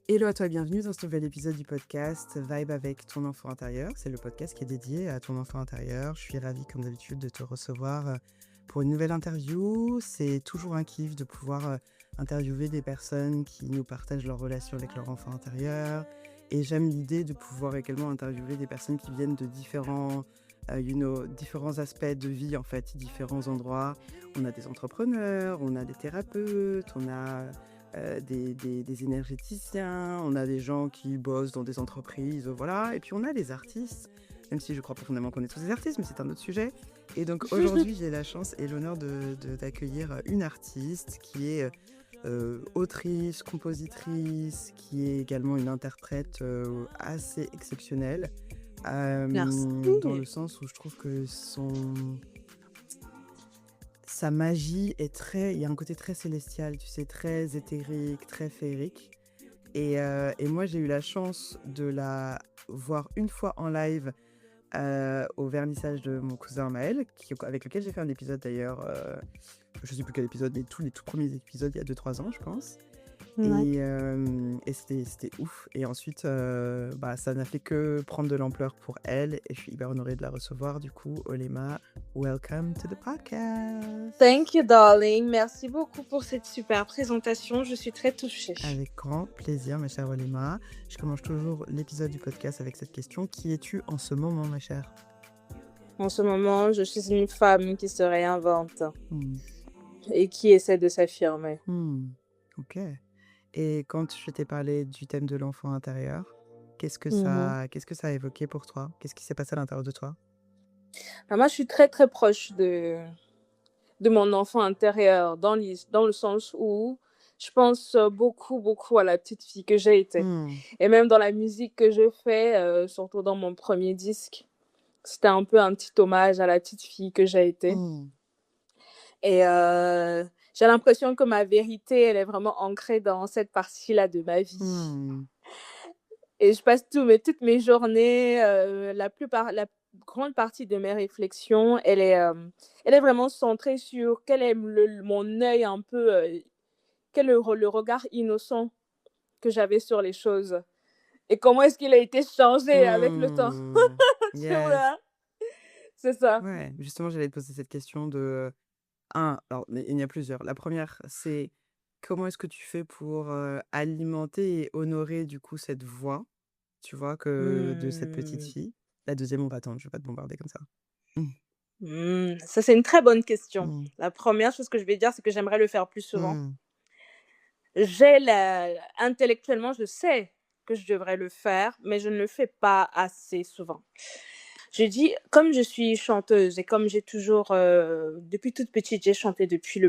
Hello à toi, bienvenue dans ce nouvel épisode du podcast Vibe avec ton enfant intérieur. C'est le podcast qui est dédié à ton enfant intérieur. Je suis ravie, comme d'habitude, de te recevoir pour une nouvelle interview. C'est toujours un kiff de pouvoir interviewer des personnes qui nous partagent leur relation avec leur enfant intérieur. Et j'aime l'idée de pouvoir également interviewer des personnes qui viennent de différents aspects de vie, en fait, différents endroits. On a des entrepreneurs, on a des thérapeutes, on a des énergéticiens, on a des gens qui bossent dans des entreprises, voilà. Et puis on a les artistes, même si je crois profondément qu'on est tous des artistes, mais c'est un autre sujet. Et donc aujourd'hui, j'ai la chance et l'honneur d'accueillir une artiste qui est autrice, compositrice, qui est également une interprète assez exceptionnelle, dans le Merci. sens où je trouve que sa magie est il y a un côté très célestial, tu sais, très éthérique, très féerique. Et moi, j'ai eu la chance de la voir une fois en live au vernissage de mon cousin Maël, avec lequel j'ai fait un épisode d'ailleurs, je sais plus quel épisode, mais tous les tout premiers épisodes il y a 2-3 ans, je pense. Ouais. Et c'était ouf. Et ensuite, ça n'a fait que prendre de l'ampleur pour elle. Et je suis hyper honorée de la recevoir. Du coup, Olema, welcome to the podcast. Thank you, darling. Merci beaucoup pour cette super présentation. Je suis très touchée. Avec grand plaisir, ma chère Olema. Je commence toujours l'épisode du podcast avec cette question. Qui es-tu en ce moment, ma chère? En ce moment, je suis une femme qui se réinvente Hmm. et qui essaie de s'affirmer. Ok. Et quand je t'ai parlé du thème de l'enfant intérieur, qu'est-ce que Mhm. ça a évoqué pour toi? Qu'est-ce qui s'est passé à l'intérieur de toi? Moi, je suis très, très proche de mon enfant intérieur dans le sens où je pense beaucoup, beaucoup à la petite fille que j'ai été. Hmm. Et même dans la musique que je fais, surtout dans mon premier disque, c'était un peu un petit hommage à la petite fille que j'ai été. Hmm. Et j'ai l'impression que ma vérité, elle est vraiment ancrée dans cette partie-là de ma vie. Hmm. Et je passe toutes mes journées, la grande partie de mes réflexions, elle est vraiment centrée sur quel est mon œil un peu, quel est le regard innocent que j'avais sur les choses et comment est-ce qu'il a été changé avec le temps. Hmm. Tu Yes. vois? C'est ça. Ouais, justement, j'allais te poser cette question alors, mais il y en a plusieurs. La première, c'est comment est-ce que tu fais pour alimenter et honorer du coup cette voix, tu vois, de cette petite Mmh. fille? La deuxième, on va attendre, je vais pas te bombarder comme ça. Mmh. Ça, c'est une très bonne question. Mmh. La première chose que je vais dire, c'est que j'aimerais le faire plus souvent. Mmh. Intellectuellement, je sais que je devrais le faire, mais je ne le fais pas assez souvent. Je dis, comme je suis chanteuse et comme j'ai toujours, depuis toute petite, j'ai chanté depuis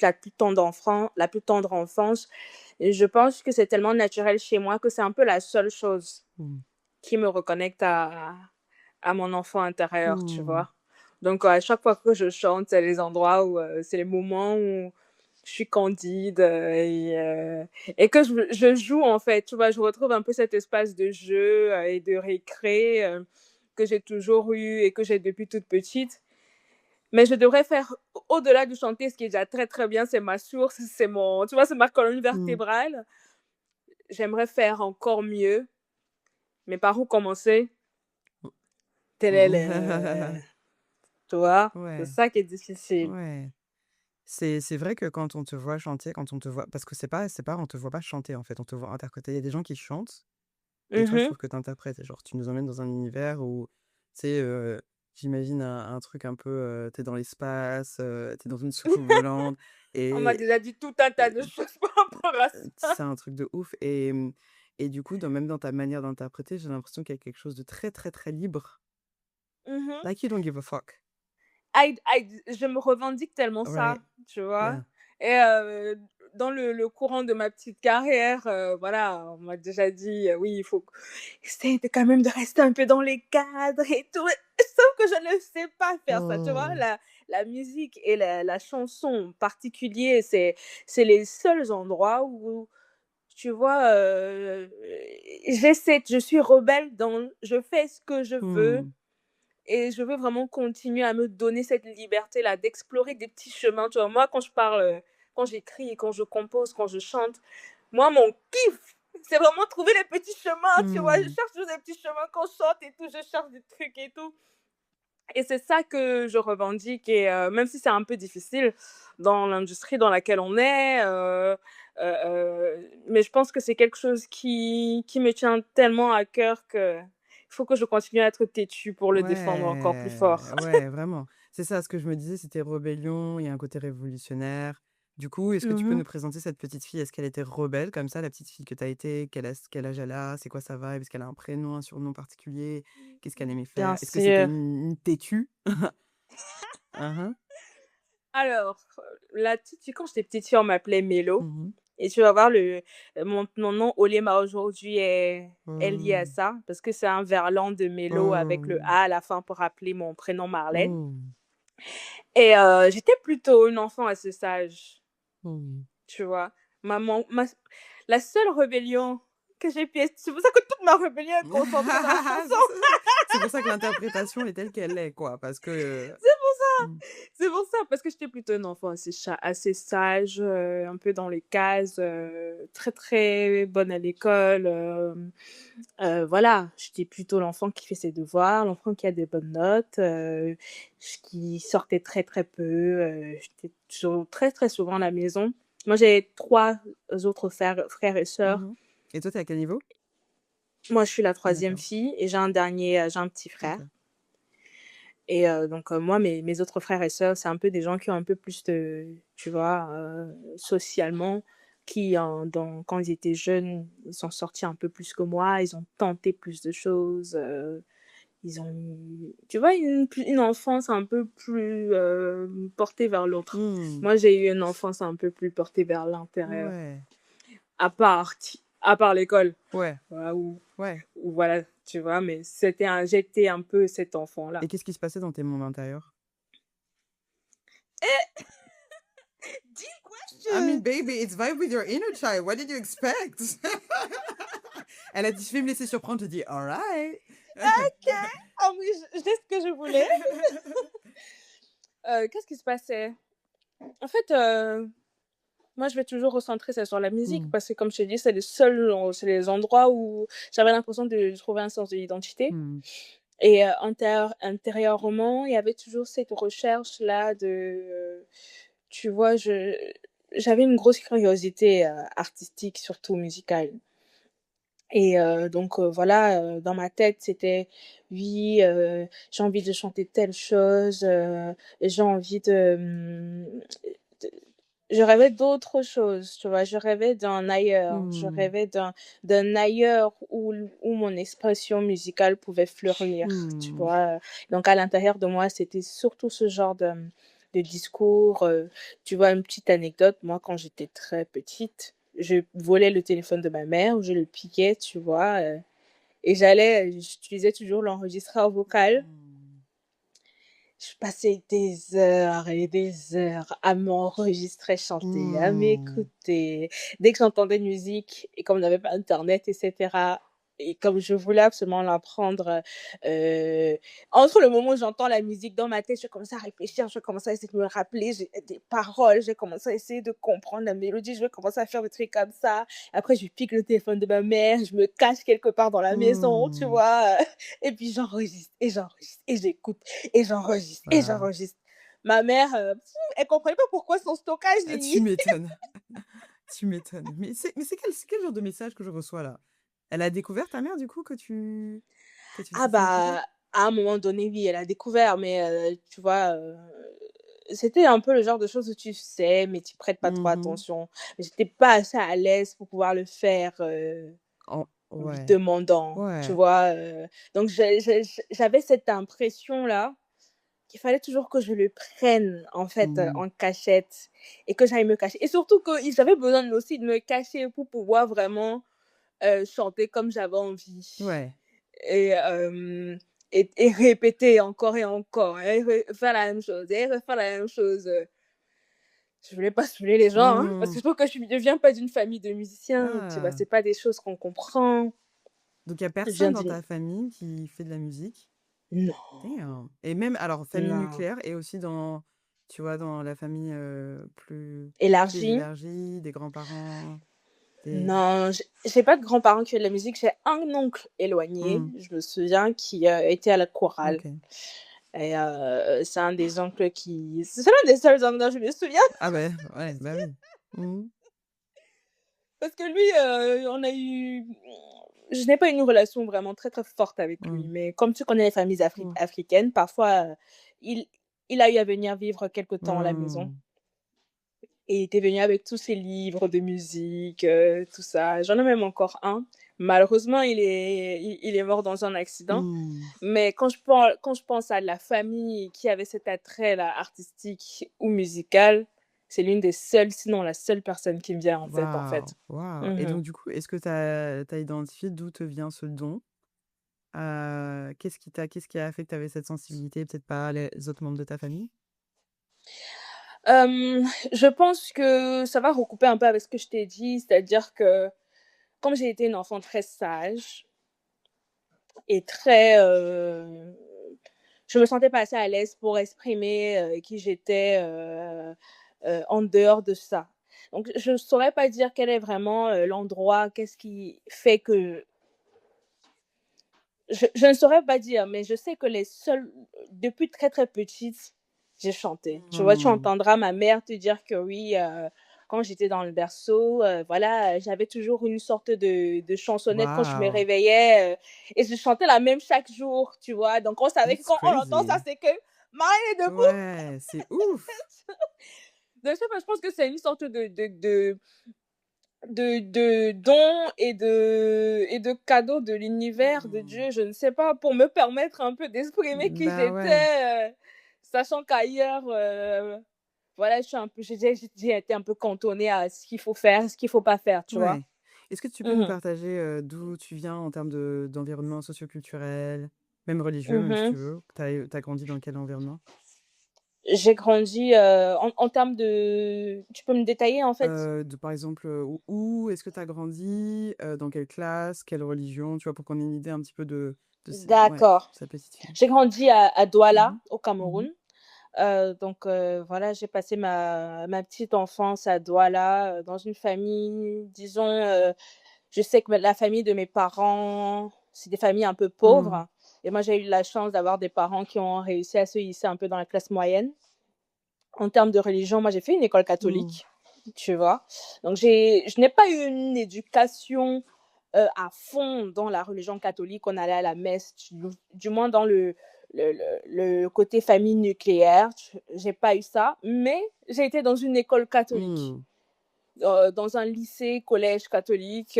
la plus tendre enfance, et je pense que c'est tellement naturel chez moi que c'est un peu la seule chose Mmh. qui me reconnecte à mon enfant intérieur, tu Mmh. vois? Donc, à chaque fois que je chante, c'est les endroits où, c'est les moments où je suis candide, et que je joue, en fait, tu vois? Je retrouve un peu cet espace de jeu, et de récré, que j'ai toujours eu et que j'ai depuis toute petite. Mais je devrais faire au-delà de chanter, ce qui est déjà très, très bien, c'est ma source, tu vois? C'est ma colonne Mmh. vertébrale. J'aimerais faire encore mieux, mais par où commencer? Tel est le Tu vois? C'est Ouais, ça qui est difficile. ouais. C'est vrai que quand on te voit chanter, quand on te voit parce que c'est pas on te voit pas chanter, en fait, on te voit interpréter. Il y a des gens qui chantent et toi, je Mmh. trouve que tu interprètes et genre, tu nous emmènes dans un univers où, tu sais, j'imagine un truc un peu, tu dans l'espace, tu dans une soucoupe volante On m'a et déjà dit tout un tas et de choses par rapport à ça. c'est un truc de ouf et du coup, même dans ta manière d'interpréter, j'ai l'impression qu'il y a quelque chose de très, très, très libre. Mmh. Like you don't give a fuck. Je me revendique tellement Ouais, ça, tu vois? yeah. Et dans le courant de ma petite carrière, voilà, on m'a déjà dit: «Oui, il faut essayer de quand même de rester un peu dans les cadres et tout». Sauf que je ne sais pas faire ça, tu vois? Oh. La musique et la chanson en particulier, c'est les seuls endroits où, tu vois, je suis rebelle dans je fais ce que je veux Mmh. et je veux vraiment continuer à me donner cette liberté-là d'explorer des petits chemins, tu vois? Moi, quand je parle, quand j'écris, quand je compose, quand je chante, moi, mon kiff, c'est vraiment trouver les petits chemins, tu vois? Je Mmh. cherche toujours des petits chemins quand je chante et tout, je cherche des trucs et tout. Et c'est ça que je revendique et même si c'est un peu difficile dans l'industrie dans laquelle on est, mais je pense que c'est quelque chose qui me tient tellement à cœur qu'il faut que je continue à être têtue pour le défendre encore plus Ouais, fort. ouais, vraiment. C'est ça, ce que je me disais, c'était rébellion, il y a un côté révolutionnaire. Du coup, est-ce que tu peux Mmh. nous présenter cette petite fille? Est-ce qu'elle était rebelle comme ça, la petite fille que tu as été? Quel âge elle a? C'est quoi sa vibe? Est-ce qu'elle a un prénom, un surnom particulier? Qu'est-ce qu'elle aimait Bien faire? Est-ce que c'était sûr. une têtue? Hein, Alors, la petite fille quand j'étais petite fille, on m'appelait Mélo hein. et tu vas voir mon nom Oléma aujourd'hui est lié à Oh. ça parce que c'est un verlan de Mélo avec le Oh. A à la fin pour rappeler mon prénom Marlène. Oh. Et j'étais plutôt une enfant assez sage, Oh. tu vois? Maman ma la seule rébellion que j'ai pu c'est pour ça que toute ma rébellion est concentrée dans la chanson. C'est ça, c'est pour ça que l'interprétation est telle qu'elle est, quoi, parce que, C'est pour ça, mmh. c'est pour ça, parce que j'étais plutôt une enfant assez sage, un peu dans les cases, très, très bonne à l'école, voilà. J'étais plutôt l'enfant qui fait ses devoirs, l'enfant qui a des bonnes notes, qui sortait très, très peu, j'étais toujours très, très souvent à la maison. Moi, j'ai 3 autres frères et sœurs. Mmh. Et toi, tu es à quel niveau? Moi, je suis la troisième D'accord, fille et j'ai un petit frère OK. et donc moi, mes autres frères et sœurs, c'est un peu des gens qui ont un peu plus de tu vois, socialement, qui quand ils étaient jeunes, ils sont sortis un peu plus que moi, ils ont tenté plus de choses, ils ont eu tu vois, une enfance un peu plus, portée vers l'autre. Mmh. Moi, j'ai eu une enfance un peu plus portée vers l'intérieur, Ouais, à part l'école, ouais, voilà, ouais. où voilà, tu vois? Mais j'étais un peu cet enfant-là. Et qu'est-ce qui se passait dans tes mondes intérieurs? Deep I mean, question! baby, it's vibe with your inner child. What did you expect? Elle a dit: «Je vais me laisser surprendre». Je dis: «Alright». OK. Ah oui, j'ai ce que je voulais. Qu'est-ce qui se passait? En fait, moi, je vais toujours recentrer ça sur la musique Mmh. parce que comme je t'ai dit, c'est les endroits où j'avais l'impression de trouver un sens de l'identité Mmh. et intérieurement, il y avait toujours cette recherche-là de, tu vois, j'avais une grosse curiosité, artistique, surtout musicale et donc voilà, dans ma tête, c'était: «Oui, j'ai envie de chanter telle chose, j'ai envie de» je rêvais d'autre chose, tu vois? Je rêvais d'un ailleurs, je Mmh. rêvais d'un ailleurs où mon expression musicale pouvait fleurir, tu Mmh. vois? Donc à l'intérieur de moi, c'était surtout ce genre de discours, tu vois? Une petite anecdote, moi, quand j'étais très petite, je volais le téléphone de ma mère, je le piquais, tu vois? Et j'utilisais toujours l'enregistreur vocal. Mmh. Je passais des heures et des heures à m'enregistrer chanter, à Mmh. m'écouter. Dès que j'entendais une musique et comme on n'avait pas internet et cetera et comme je voulais absolument l'apprendre, heu, entre le moment où j'entends la musique dans ma tête, je commence à réfléchir, je commence à essayer de me rappeler j'ai des paroles, je commence à essayer de comprendre la mélodie, je vais commencer à faire des trucs comme ça. Après je pique le téléphone de ma mère, je me cache quelque part dans la maison, tu Mmh. vois? Et puis j'enregistre et j'écoute et j'enregistre et Waouh. j'enregistre. Ma mère, elle comprenait pas pourquoi son stockage Ah, il tu m'étonnes, tu m'étonnes. Mais c'est quel genre de message que je reçois là? Elle a découvert ta mère du coup que tu ah faisais ça depuis peu? bah, à un moment donné, oui, elle a découvert, mais tu vois, c'était un peu le genre de choses où tu sais, mais tu prêtes pas trop Mmh. attention. J'étais pas assez à l'aise pour pouvoir le faire, en lui Ouais, demandant, tu ouais. vois? Donc j'avais cette impression-là qu'il fallait toujours que je le prenne, en fait, Mmh. en cachette et que j'aille me cacher et surtout que j'avais besoin aussi de me cacher pour pouvoir vraiment, chanter comme j'avais envie Ouais. et et répéter encore et encore et faire la même chose et refaire la même chose, je voulais pas saouler les gens, hein, parce Mmh. que je trouve que je viens pas d'une famille de musiciens, tu vois? Ah! C'est pas des choses qu'on comprend. Donc il y a Je viens personne dans d'une ta famille qui fait de la musique? non, Damn! Et même alors famille non, nucléaire et aussi dans tu vois, dans la famille, plus élargie. élargie, des grands-parents? Des... Non, j'ai pas de grands-parents qui font de la musique. J'ai un oncle éloigné, Hmm, je me souviens, qui était à la chorale. ok. Et c'est un des oncles qui... C'est l'un des seuls oncles dont je me souviens. Ah ben, ouais, bah oui. Mhm. Parce que lui, on a eu... Je n'ai pas eu une relation vraiment très très forte avec lui. Hmm, Mais comme tu connais les familles hmm, africaines, parfois, il, il a eu à venir vivre quelque temps à la maison. hmm. Et il était venu avec tous ses livres de musique, tout ça. J'en ai même encore un. Malheureusement, il est mort dans un accident. Hmm. Mais quand je pense à la famille qui avait cet attrait-là, artistique ou musical, c'est l'une des seules, sinon la seule personne qui me vient en tête, en Waouh, fait. waouh. Et Mhm. donc, du coup, est-ce que tu as identifié d'où te vient ce don? Qu'est-ce qui a fait que tu avais cette sensibilité, peut-être pas les autres membres de ta famille? Euh, je pense que ça va recouper un peu avec ce que je t'ai dit, c'est-à-dire que comme j'ai été une enfant très sage et très... je me sentais pas assez à l'aise pour exprimer qui j'étais en dehors de ça. Donc, je ne saurais pas dire quel est vraiment l'endroit, qu'est-ce qui fait que... Je ne saurais pas dire, mais je sais que les seuls... Depuis très, très petite, j'ai chanté. Tu vois, tu Hmm. entendras ma mère te dire que oui, quand j'étais dans le berceau, voilà, j'avais toujours une sorte de chansonnette quand je me Waouh, réveillais et je chantais la même chaque jour, tu vois. Donc, on savait que that's quand on entend ça, crazy. c'est que Marie est debout. Ouais, c'est ouf. Donc, je pense que c'est une sorte de don et de cadeau de l'univers, de Hmm. Dieu, je ne sais pas, pour me permettre un peu d'exprimer qui Bah ouais, j'étais, sachant qu'ailleurs, voilà, j'ai été un peu cantonnée à ce qu'il faut faire, ce qu'il faut pas faire, tu vois. ouais. Est-ce que tu peux nous Mhm, partager d'où tu viens en termes d'environnement socioculturel, même religieux, si mhm. tu veux? T'as grandi dans quel environnement? J'ai grandi en termes de... Tu peux me détailler en fait? Par exemple, où est-ce que tu as grandi? Dans quelle classe? Quelle religion? Tu vois, pour qu'on ait une idée un petit peu ouais, D'accord. sa petite fille. J'ai grandi à Douala, Mhm, au mhm, Cameroun. Donc voilà, j'ai passé ma petite enfance à Douala, dans une famille, disons, je sais que la famille de mes parents, c'est des familles un peu mhm, pauvres. Et moi, j'ai eu la chance d'avoir des parents qui ont réussi à se hisser un peu dans la classe moyenne. En termes de religion, moi, j'ai fait une école mhm, catholique, tu vois. Donc, je n'ai pas eu une éducation à fond dans la religion catholique. On allait à la messe, du moins dans le côté famille nucléaire. J'ai pas eu ça. Mais j'ai été dans une école catholique, mhm. dans un lycée, collège catholique.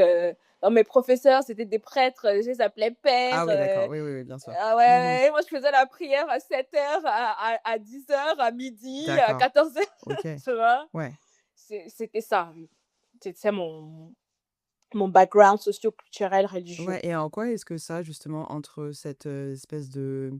Mes professeurs, c'était des prêtres, je les appelais pères. Ah oui, d'accord. Oui, oui, oui, bien sûr. Ah Mhm. ouais, moi je faisais la prière à 7h, à 10h, à midi, à D'accord. 14h, Ok. tu vois. Ouais. C'était ça. C'était mon background socio-culturel religieux. Ouais. Et en quoi est-ce que ça, justement, entre cette espèce de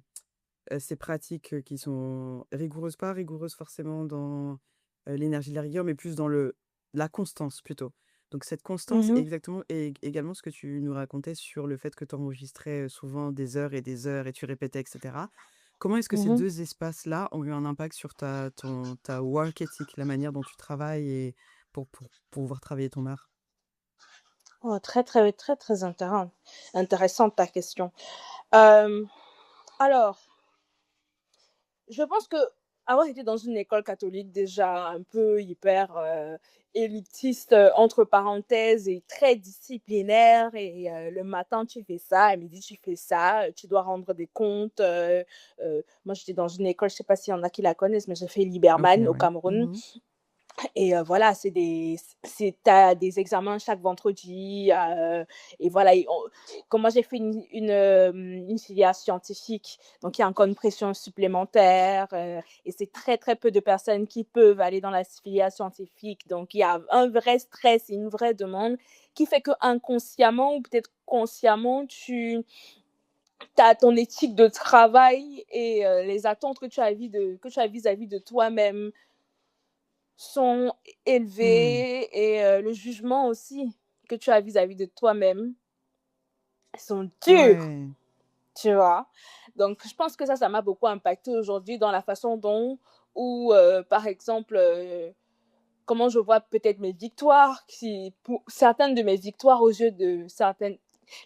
ces pratiques qui sont rigoureuses, pas rigoureuses forcément dans l'énergie de la rigueur, mais plus dans la constance plutôt. Donc cette constance, Mhm, exactement, et également ce que tu nous racontais sur le fait que tu enregistrais souvent des heures et tu répétais, etc. Comment est-ce que ces mhm. deux espaces-là ont eu un impact sur ta work ethic, la manière dont tu travailles et pour pouvoir travailler ton art? Oh, très, très, très, très intéressante ta question. Euh, alors, je pense que avoir été dans une école catholique déjà un peu hyper élitiste, entre parenthèses, et très disciplinaire, et le matin tu fais ça, à midi tu fais ça, tu dois rendre des comptes. Moi j'étais dans une école, je sais pas s'il y en a qui la connaissent, mais j'ai fait Ok, Liberman au ouais. Cameroun. Mhm. Et voilà, t'as des examens chaque vendredi. Et voilà, comme moi j'ai fait une filière scientifique, donc il y a encore une pression supplémentaire. Et c'est très, très peu de personnes qui peuvent aller dans la filière scientifique. Donc il y a un vrai stress et une vraie demande qui fait que inconsciemment ou peut-être consciemment, tu as ton éthique de travail et les attentes que tu as vis-à-vis de toi-même sont Hmm. élevés, et le jugement aussi que tu as vis-à-vis de toi-même sont durs, Ouais. tu vois. Donc, je pense que ça m'a beaucoup impacté aujourd'hui dans la façon dont, ou par exemple, comment je vois peut-être mes victoires, si pour certaines de mes victoires aux yeux de certaines...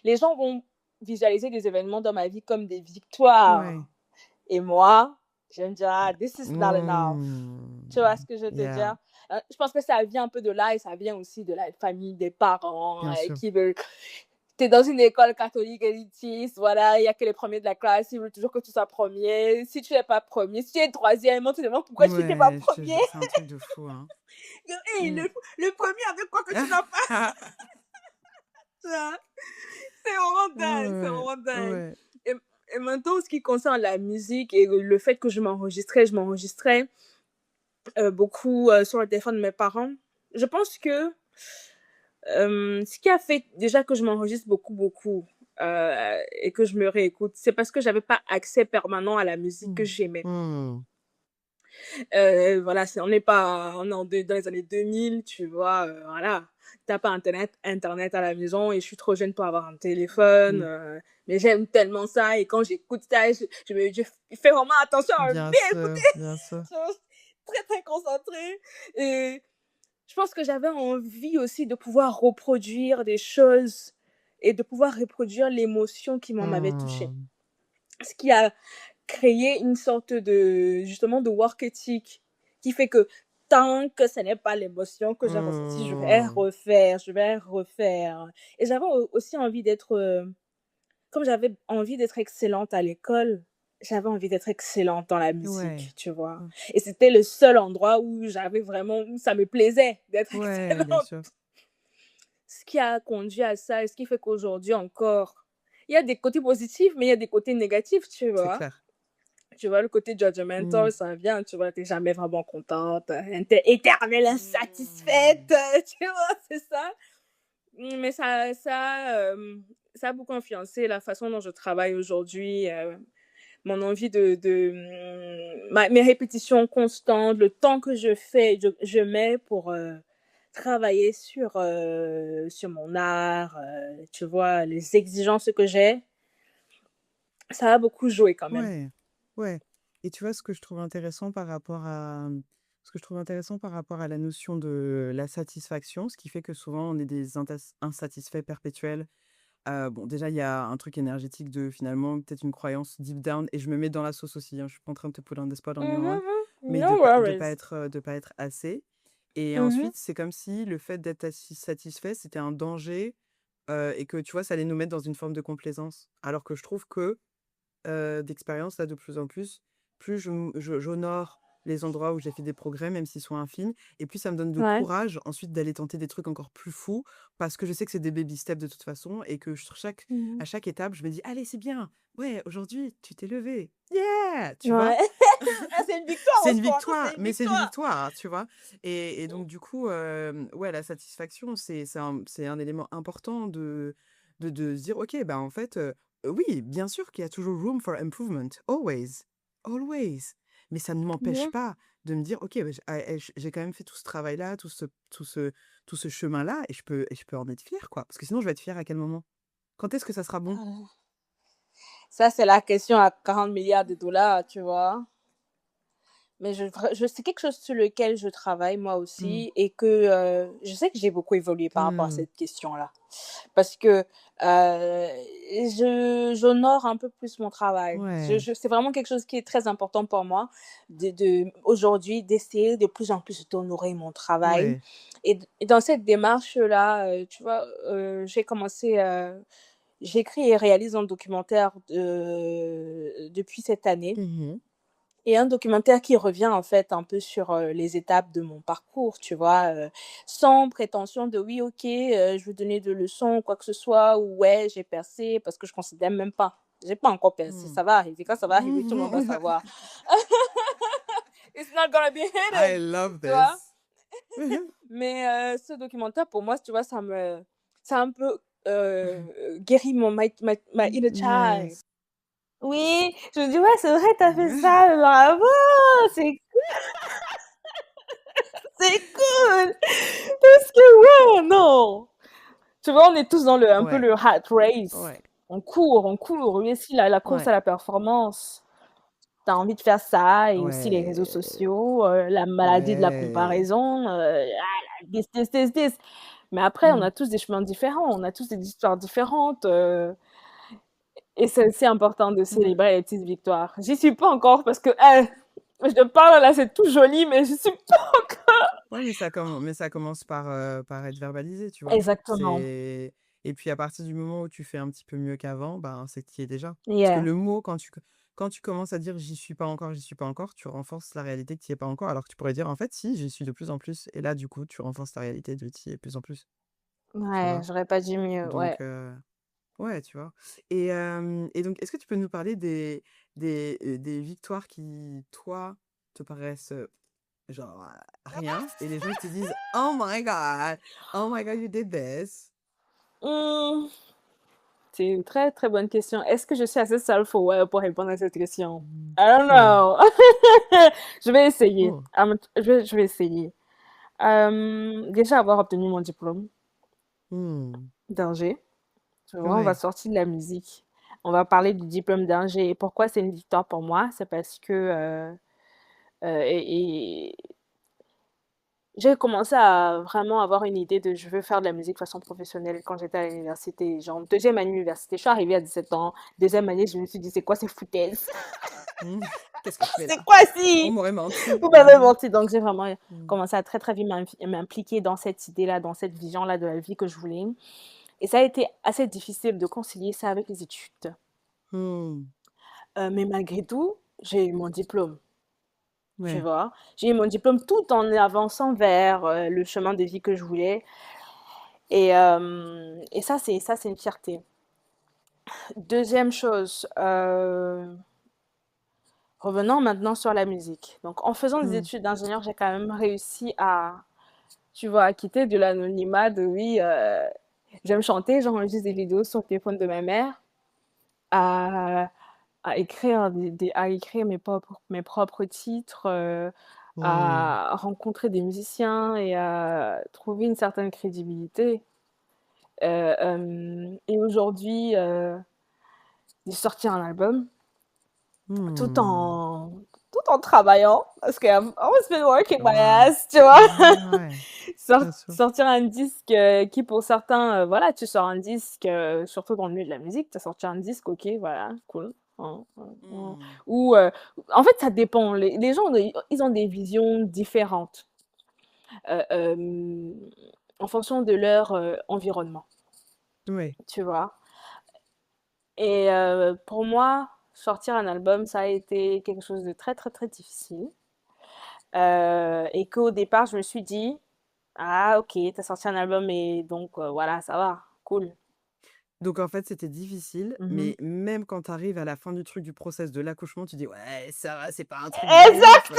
Les gens vont visualiser des événements dans ma vie comme des victoires. Ouais. Et moi, je me dis, ah, this is not enough. Tu vois ce Mm. que je veux te Yeah, dire? Je pense que ça vient un peu de là et ça vient aussi de la famille, des parents bien sûr. qui veulent... Tu es dans une école catholique élitiste, voilà, il n'y a que les premiers de la classe, ils veulent toujours que tu sois premier. Si tu n'es pas premier, si tu es troisième, on te demande pourquoi tu n'es pas Ouais, premier. c'est un truc de fou, hein. Hey, Mm. le premier avec quoi que tu n'as pas. C'est vraiment dingue, c'est Ouais, vraiment dingue. ouais. Et, et maintenant, ce qui concerne la musique et le fait que je m'enregistrais beaucoup sur le téléphone de mes parents. Je pense que ce qui a fait déjà que je m'enregistre beaucoup et que je me réécoute, c'est parce que j'avais pas accès permanent à la musique que Mm. j'aimais. Mm. Voilà, on n'est pas dans les années 2000, tu vois, voilà. T'as pas internet à la maison et je suis trop jeune pour avoir un téléphone. Mm. Mais j'aime tellement ça et quand j'écoute ça, je fais vraiment attention à Bien bien écouter. sûr, bien sûr. Je suis très concentrée. Et je pense que j'avais envie aussi de pouvoir reproduire des choses et de pouvoir reproduire l'émotion qui m'avait touchée. Mm. Ce qui a créé une sorte de, justement, de work ethic qui fait que tant que ce n'est pas l'émotion que j'ai ressentie, Mm. je vais refaire. Et j'avais aussi envie d'être, comme j'avais envie d'être excellente à l'école, j'avais envie d'être excellente dans la Ouais. musique, tu vois. Mm. Et c'était le seul endroit où où ça me plaisait d'être Ouais, bien excellente. sûr. Ce qui a conduit à ça et ce qui fait qu'aujourd'hui encore, il y a des côtés positifs, mais il y a des côtés négatifs, tu C'est vois. clair. Tu vois, le côté Mm. judgmental, ça vient, tu vois, t'es jamais vraiment contente, t'es éternelle insatisfaite, tu vois, c'est ça. Mais ça a beaucoup influencé la façon dont je travaille aujourd'hui, mon envie mes répétitions constantes, le temps que je mets pour travailler sur mon art, tu vois, les exigences que j'ai, ça a beaucoup joué quand même. Ouais, ouais. Et tu vois, ce que je trouve intéressant par rapport à, ce que je trouve intéressant par rapport à la notion de la satisfaction, ce qui fait que souvent on est des insatisfaits perpétuels. Bon, déjà, il y a un truc énergétique de finalement, peut-être une croyance deep down, et je me mets dans la sauce aussi, hein, je suis pas en train de te pull on the spot on your own, Mhm, mais no worries. de pas être assez. Et Mhm. ensuite, c'est comme si le fait d'être satisfait, c'était un danger, et que tu vois, ça allait nous mettre dans une forme de complaisance. Alors que je trouve que d'expérience, là, de plus en plus j'honore les endroits où j'ai fait des progrès, même s'ils sont infimes, et plus ça me donne de Ouais. courage ensuite d'aller tenter des trucs encore plus fous, parce que je sais que c'est des baby steps de toute façon, et que Mhm. à chaque étape, je me dis, allez, c'est bien, ouais, aujourd'hui, tu t'es levé, yeah, tu vois? Ouais. Ah, c'est une victoire C'est en une soi, ça, victoire, c'est une mais c'est une victoire. victoire, hein, tu vois? Et donc, du coup, ouais, la satisfaction, c'est un élément important de se dire, ok, bah en fait, oui, bien sûr qu'il y a toujours room for improvement, always, always. Mais ça ne m'empêche Mhm. pas de me dire, ok, bah, j'ai quand même fait tout ce travail-là, tout ce chemin-là, et je peux en être fière, quoi. Parce que sinon, je vais être fière à quel moment? Quand est-ce que ça sera bon? Ça, c'est la question à 40 milliards de dollars, tu vois. Mais c'est quelque chose sur lequel je travaille moi Mm. aussi et que je sais que j'ai beaucoup évolué par rapport à Mm. cette question-là. Parce que j'honore un peu plus mon travail. Ouais, C'est vraiment quelque chose qui est très important pour moi aujourd'hui d'essayer de plus en plus d'honorer mon travail. ouais. Et dans cette démarche-là, tu vois, j'écris et réalise un documentaire depuis cette année Mhm. et un documentaire qui revient en fait un peu sur les étapes de mon parcours, tu vois, sans prétention de oui, ok, je veux donner de leçons ou quoi que ce soit, ou ouais, j'ai percé, parce que je considère même pas. J'ai pas encore percé, Mm. ça va arriver. Quand ça va arriver, tout le monde va savoir. It's not gonna be I hidden, love tu vois. this. Mhm. Mais ce documentaire, pour moi, tu vois, ça a un peu guéri my inner child. Yes. Oui, je me dis, ouais, c'est vrai, t'as fait ça, bravo, c'est c'est cool! Parce que, ouais, non! Tu vois, on est tous dans un peu Ouais, le hat race. ouais, On court, oui, si, la course ouais. à la performance. tu as envie de faire ça et aussi les réseaux Ouais, sociaux, la maladie de la ouais. comparaison, this. Mais après, on Mmh. a tous des chemins différents, on a tous des histoires différentes, et c'est aussi important de Ouais. célébrer les petites victoires. J'y suis pas encore parce que, je te parle là, c'est tout joli, mais je suis pas Ouais, mais ça commence par être verbalisé, tu vois? exactement. C'est et puis à partir du moment où tu fais un petit peu mieux qu'avant, ben, c'est que tu y es déjà. Parce que Yeah. le mot quand tu commences à dire: j'y suis pas encore», tu renforces la réalité que tu y es pas encore, alors que tu pourrais dire: «En fait, si, j'y suis de plus en plus» et là, du coup, tu renforces la réalité de tu y es de plus en plus, tu Ouais, vois? j'aurais pas dit mieux, ouais. Donc ouais, tu vois? Et donc est-ce que tu peux nous parler des victoires qui, toi, te paraissent, genre, rien et les gens ils te disent: oh my god, you did this». Mmh, c'est une très, très bonne question. Est-ce que je suis assez self-aware pour répondre à cette question? Mmh. I don't Oh, know. Je vais essayer. oh. Je vais essayer. Déjà avoir obtenu mon diplôme Mmh. d'ingé. Tu vois, on va Ouais. sortir de la musique. On va parler du diplôme d'ingé. Et pourquoi c'est une victoire pour moi? C'est parce que et j'ai commencé à vraiment avoir une idée de je veux faire de la musique de façon professionnelle quand j'étais à l'université. Genre, deuxième année d'université, je suis arrivée à 17 ans. Deuxième année, je me suis dit, c'est quoi ces foutaises? Mmh. Qu'est-ce que je fais C'est là? quoi On si? m'aurait menti. Vous m'avez Mmh. menti. Donc, j'ai vraiment Mmh. commencé à très, très vite m'impliquer dans cette idée-là, dans cette vision-là de la vie que je voulais. Et ça a été assez difficile de concilier ça avec les études. Mmh. Mais malgré tout, j'ai eu mon diplôme. Tu Ouais. vois, j'ai eu mon diplôme tout en avançant vers le chemin de vie que je voulais. Et ça, c'est une fierté. Deuxième chose, revenons maintenant sur la musique. Donc, en faisant des Mmh. études d'ingénieur, j'ai quand même réussi à, tu vois, à quitter de l'anonymat de oui, j'aime chanter, j'enregistre des vidéos sur le téléphone de ma mère, à, à écrire, à écrire mes propres titres, Mmh. à rencontrer des musiciens et à trouver une certaine crédibilité. Et aujourd'hui, j'ai sorti un album tout Mmh. en tout en travaillant parce que I've always been working my Waouh. ass, tu vois? Ouais, bien sûr. Sortir un disque, qui pour certains, voilà, tu sors un disque, surtout dans le milieu de la musique, tu as sorti un disque, OK, voilà, cool. Mmh. Ou, en fait, ça dépend. Les gens, ils ont des visions différentes, heu, hem, en fonction de leur, environnement, Ouais. tu vois? Et pour moi, sortir un album, ça a été quelque chose de très, très, très difficile. Et qu'au départ, je me suis dit: «Ah OK, t'as sorti un album et donc voilà, ça va, cool». Donc en fait, c'était difficile, Mmh. mais même quand tu arrives à la fin du truc du process de l'accouchement, tu dis: «Ouais, ça va, c'est pas un truc de ouf, Exact!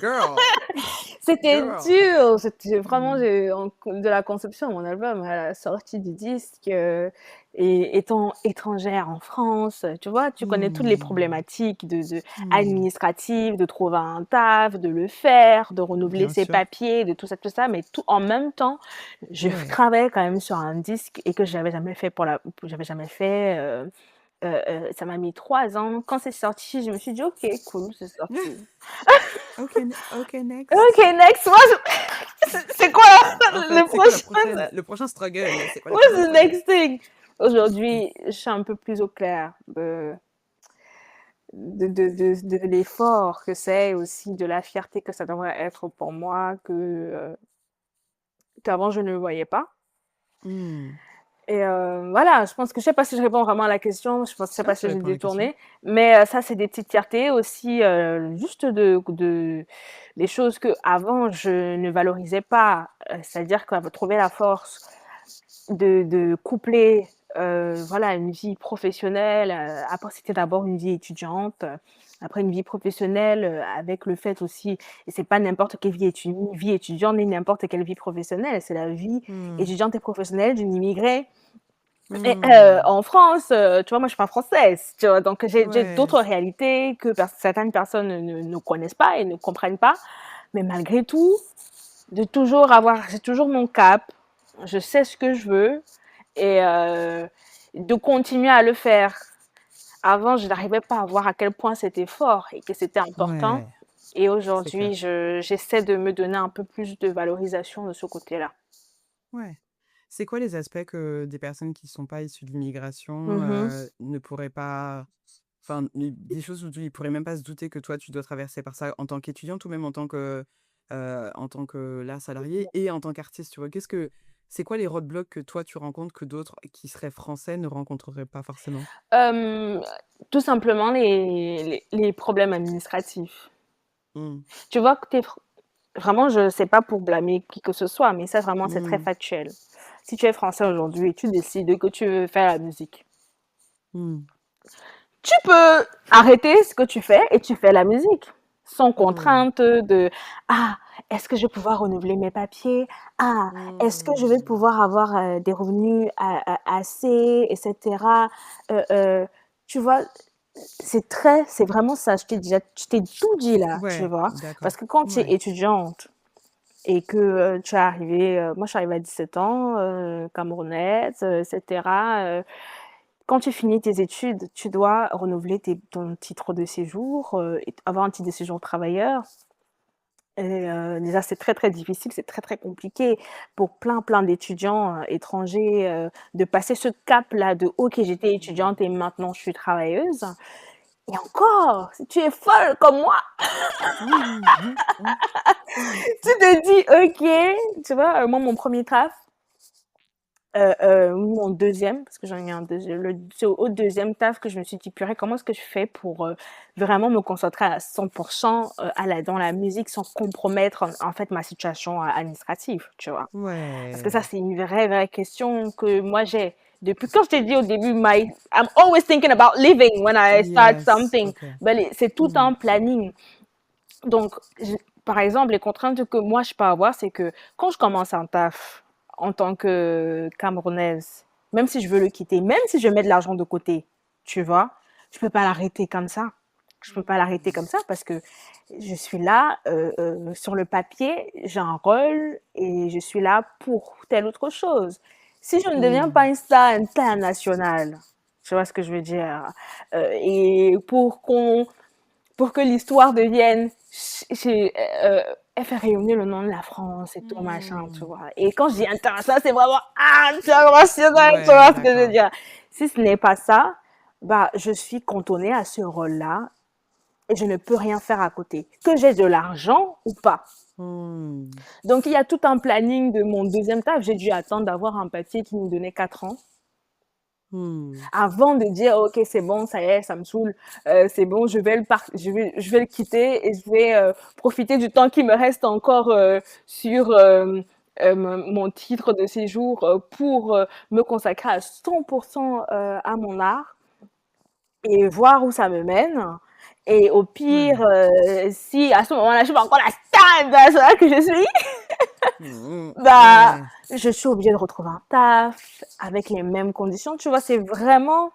girl, C'était girl». dur, c'était vraiment Mmh. j'ai de la conception de mon album à la sortie du disque, et étant étrangère en France, tu vois? Tu connais toutes les Mmh. problématiques de Mmh. administratives, de trouver un taf, de le faire, de renouveler Bien ses sûr. papiers, de tout ça, mais tout en même temps, je Ouais. travaillais quand même sur un disque et que j'avais jamais fait, ça m'a mis 3 ans. Quand c'est sorti, je me suis dit: «OK, cool, c'est sorti». OK, OK, next. next, moi c'est quoi En fait, le c'est quoi prochain? le prochain struggle? C'est quoi le What's prochain the struggle? next thing? Mmh. Aujourd'hui, je suis un peu plus au clair de l'effort que c'est, aussi de la fierté que ça devrait être pour moi, qu'avant je ne voyais pas. Mmh. Et voilà, je pense que je sais pas si je réponds vraiment à la question, je sais Ah, pas tu si j'ai réponds à la question. détourné, mais ça, c'est des petites fiertés aussi, juste des choses que avant je ne valorisais pas, c'est-à-dire que trouver la force de coupler, voilà, une vie professionnelle, après c'était d'abord une vie étudiante, après une vie professionnelle, avec le fait aussi, et c'est pas n'importe quelle vie étudiante ni n'importe quelle vie professionnelle, c'est la vie Mmh. étudiante et professionnelle d'une immigrée et Mmh. en France, tu vois, moi, je suis pas française, tu vois? Donc j'ai Ouais. d'autres réalités que certaines personnes ne connaissent pas et ne comprennent pas. Mais malgré tout, j'ai toujours mon cap, je sais ce que je veux et de continuer à le faire Avant, je n'arrivais pas à voir à quel point c'était fort et que c'était important. Ouais, Et c'est aujourd'hui, clair. j'essaie de me donner un peu plus de valorisation de ce côté-là. Ouais. C'est quoi les aspects que des personnes qui sont pas issues de l'immigration, Mhm. ne pourraient pas enfin, des choses où ils pourraient même pas se douter que toi, tu dois traverser par ça en tant qu'étudiante ou même en tant que, là, salarié et en tant qu'artiste, tu vois? C'est quoi les roadblocks que toi, tu rencontres que d'autres qui seraient français ne rencontreraient pas forcément? Euh, Tout simplement les problèmes administratifs. Mmh. Tu vois que vraiment, je ne sais pas pour blâmer qui que ce soit, mais ça, vraiment, c'est très Mmh. factuel. Si tu es français aujourd'hui et tu décides que tu veux faire la musique, Mmh. tu peux arrêter ce que tu fais et tu fais la musique sans Mmh. contrainte de ah, est-ce que je vais pouvoir renouveler mes papiers? Ah, est-ce que je vais Mmh. pouvoir avoir des revenus assez, etc. Euh, euh, Tu vois, c'est vraiment ça. Je t'ai tout dit là, tu Ouais, vois. Parce d'accord. que quand tu es Ouais. étudiante et que tu es arrivée, moi je suis arrivée à 17 ans, camerounaise, etc. Quand tu finis tes études, tu dois renouveler ton titre de séjour, et avoir un titre de séjour travailleur. Et déjà, c'est très, très difficile, c'est très, très compliqué pour plein, plein d'étudiants étrangers de passer ce cap-là de OK, j'étais Mmh. étudiante et maintenant je suis travailleuse. Et encore, si tu es folle comme moi, Mmh. Mmh. Mmh. tu te dis OK, tu vois, moi, mon premier taf, mon deuxième, parce que j'en ai un deuxième, c'est au deuxième taf que je me suis dit, purée, comment est-ce que je fais pour vraiment me concentrer à 100% dans la musique sans compromettre en fait ma situation administrative, tu vois. Parce que ça, Ouais. c'est une vraie, vraie question que moi j'ai. Depuis quand je t'ai dit au début, I'm always thinking about living when I start Yes, something. OK. Ben, c'est tout Mmh. un planning. Donc, par exemple, les contraintes que moi je peux avoir, c'est que quand je commence un taf en tant que Camerounaise, même si je veux le quitter, même si je mets de l'argent de côté, tu vois, je peux pas l'arrêter comme ça. Je peux pas l'arrêter comme ça parce que je suis là sur le papier, j'ai un rôle et je suis là pour telle autre chose. Si je ne deviens pas Mmh. une star internationale, tu vois ce que je veux dire, et pour que l'histoire devienne euh, elle fait rayonner le nom de la France et tout machin, tu Mmh. vois. Et quand je dis international, c'est vraiment international, tu Ouais, vois ce que je veux d'accord. dire. Si ce n'est pas ça, bah je suis cantonnée à ce rôle-là et je ne peux rien faire à côté, que j'ai de l'argent ou pas. Mmh. Donc il y a tout un planning de mon deuxième taf. J'ai dû attendre d'avoir un papier qui me donnait 4 ans Mmh. avant de dire ok c'est bon ça y est ça me saoule c'est bon je vais le quitter et je vais profiter du temps qui me reste encore sur mon titre de séjour pour me consacrer à 100% à mon art et voir où ça me mène. Et au pire, Ouais. si à ce moment-là, je suis pas encore la star internationale que je suis, Mmh. bah, Ouais. je suis obligée de retrouver un taf avec les mêmes conditions. Tu vois, c'est vraiment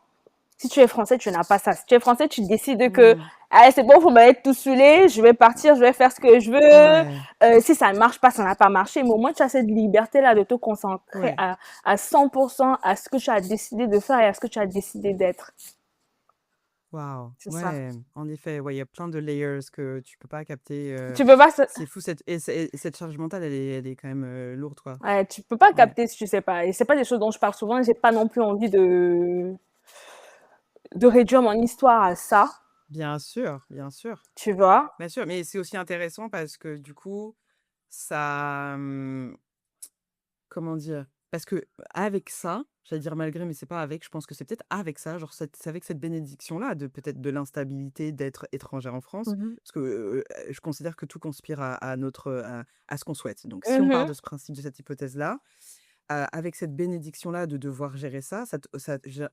si tu es français, tu n'as pas ça. Si tu es français, tu décides que Mmh. allez, c'est bon, faut m'être tout saoulé, je vais partir, je vais faire ce que je veux. Ouais. Si ça ne marche pas, ça n'a pas marché. Mais au moins, tu as cette liberté-là de te concentrer Ouais. à 100% à ce que tu as décidé de faire et à ce que tu as décidé d'être. Waouh. C'est ça. Ouais, en effet, ouais, il y a plein de layers que tu peux pas capter, Tu peux pas, c'est fou cette charge mentale, elle est quand même, lourde, quoi. ouais, tu peux pas Ouais. capter si tu sais pas. Et c'est pas des choses dont je parle souvent. J'ai pas non plus envie de réduire mon histoire à ça. Bien sûr, bien sûr. Tu vois? Bien sûr, mais c'est aussi intéressant parce que du coup, ça, comment dire? Parce que avec ça, j'allais dire malgré, mais c'est pas avec, je pense que c'est peut-être avec ça, genre c'est avec cette bénédiction-là de peut-être de l'instabilité d'être étrangère en France, Mhm. parce que, je considère que tout conspire à notre, à ce qu'on souhaite. Donc si on part Mhm. de ce principe, de cette hypothèse-là, avec cette bénédiction-là de devoir gérer ça,